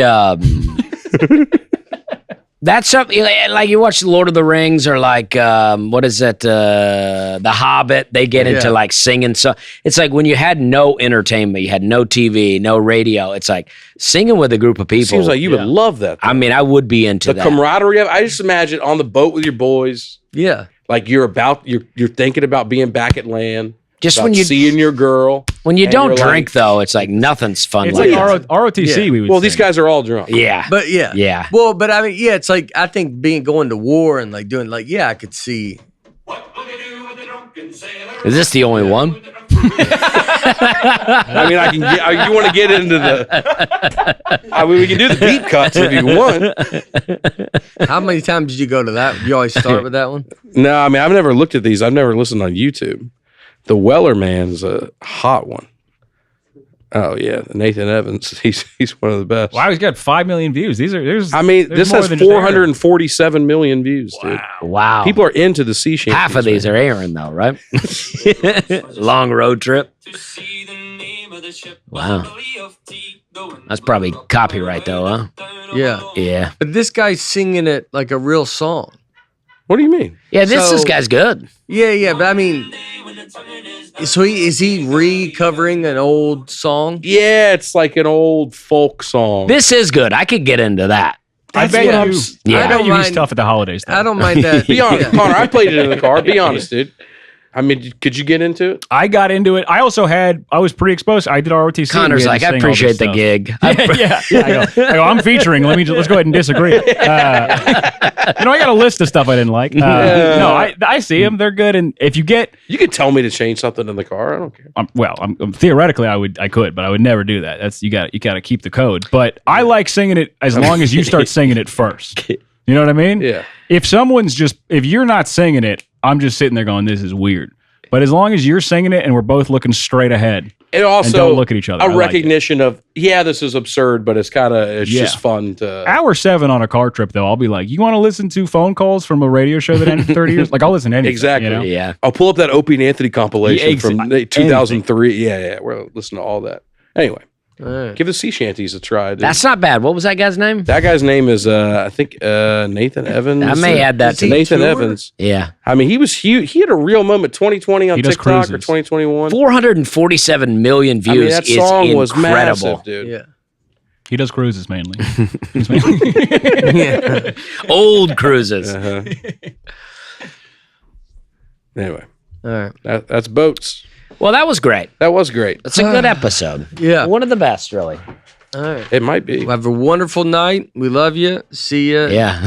that's something like you watch Lord of the Rings or like what is it, The Hobbit? They get into like singing. So it's like when you had no entertainment, you had no TV, no radio. It's like singing with a group of people. Seems like you would love that. I mean, I would be into The that. camaraderie of. I just imagine on the boat with your boys. Yeah. Like you're thinking about being back at land. Just about when you seeing your girl. when you and don't you're drink like- though, it's like nothing's fun. It's like like that. ROTC, Yeah. we would Well, these guys are all drunk. Yeah, But yeah. yeah. Well, but I mean, yeah, it's like I think going to war and like doing like, yeah, I could see. Is this the only one? I mean, I can get. You want to get into the? I mean, we can do the deep cuts if you want. How many times did you go to that? You always start with that one? No, I mean, I've never looked at these. I've never listened on YouTube. The Weller Man's a hot one. Oh yeah, Nathan Evans. He's one of the best. Wow, he's got 5 million views. There's This more has than just Aaron. 447 million views, dude. Wow. People are into the sea shanties. Half of these man. are Aaron though, right? Long road trip. Wow. That's probably copyright though, huh? Yeah. Yeah. But this guy's singing it like a real song. What do you mean? Yeah, this So- guy's good. Yeah, but I mean, so is he recovering an old song? Yeah, it's like an old folk song. This is good. I could get into that. I bet what you. I'm- Yeah. I I bet don't you he's mind- tough at the holidays. Though. I don't mind that. Be honest, Connor. I played it in the car. Be honest, dude. I mean, could you get into it? I got into it. I was pretty exposed. I did ROTC. Connor's We had like, to I sing all appreciate this the stuff. gig. I go, I'm featuring. Let's go ahead and disagree. I got a list of stuff I didn't like. No, I see them. They're good. And if you get, You could tell me to change something in the car. I don't care. theoretically, I could, but I would never do that. That's you got to keep the code. But I like singing it as long as you start singing it first. You know what I mean? Yeah. If you're not singing it, I'm just sitting there going, this is weird. But as long as you're singing it and we're both looking straight ahead, And also, and don't look at each other, I a like recognition of, this is absurd, but it's just fun to. Hour 7 on a car trip, though, I'll be like, you want to listen to phone calls from a radio show that ended 30 years? Like, I'll listen to anything. Exactly. You know? Yeah. I'll pull up that Opie and Anthony compilation Yeah, from 2003. Yeah. We're listening to all that. Anyway, All right. give the sea shanties a try. Dude. That's not bad. What was that guy's name? That guy's name is, I think, Nathan Evans. I may add that to Nathan tour? Evans. Yeah. I mean, he was huge. He had a real moment 2020 on He does TikTok or cruises. 2021. 447 million views I mean, that is song was incredible. massive, dude. Yeah. He does cruises mainly. Old cruises. Uh-huh. Anyway, All right. that's boats. Well, that was great. That was great. It's a good episode. Yeah. One of the best, really. All right. It might be. Well, have a wonderful night. We love you. See ya. Yeah.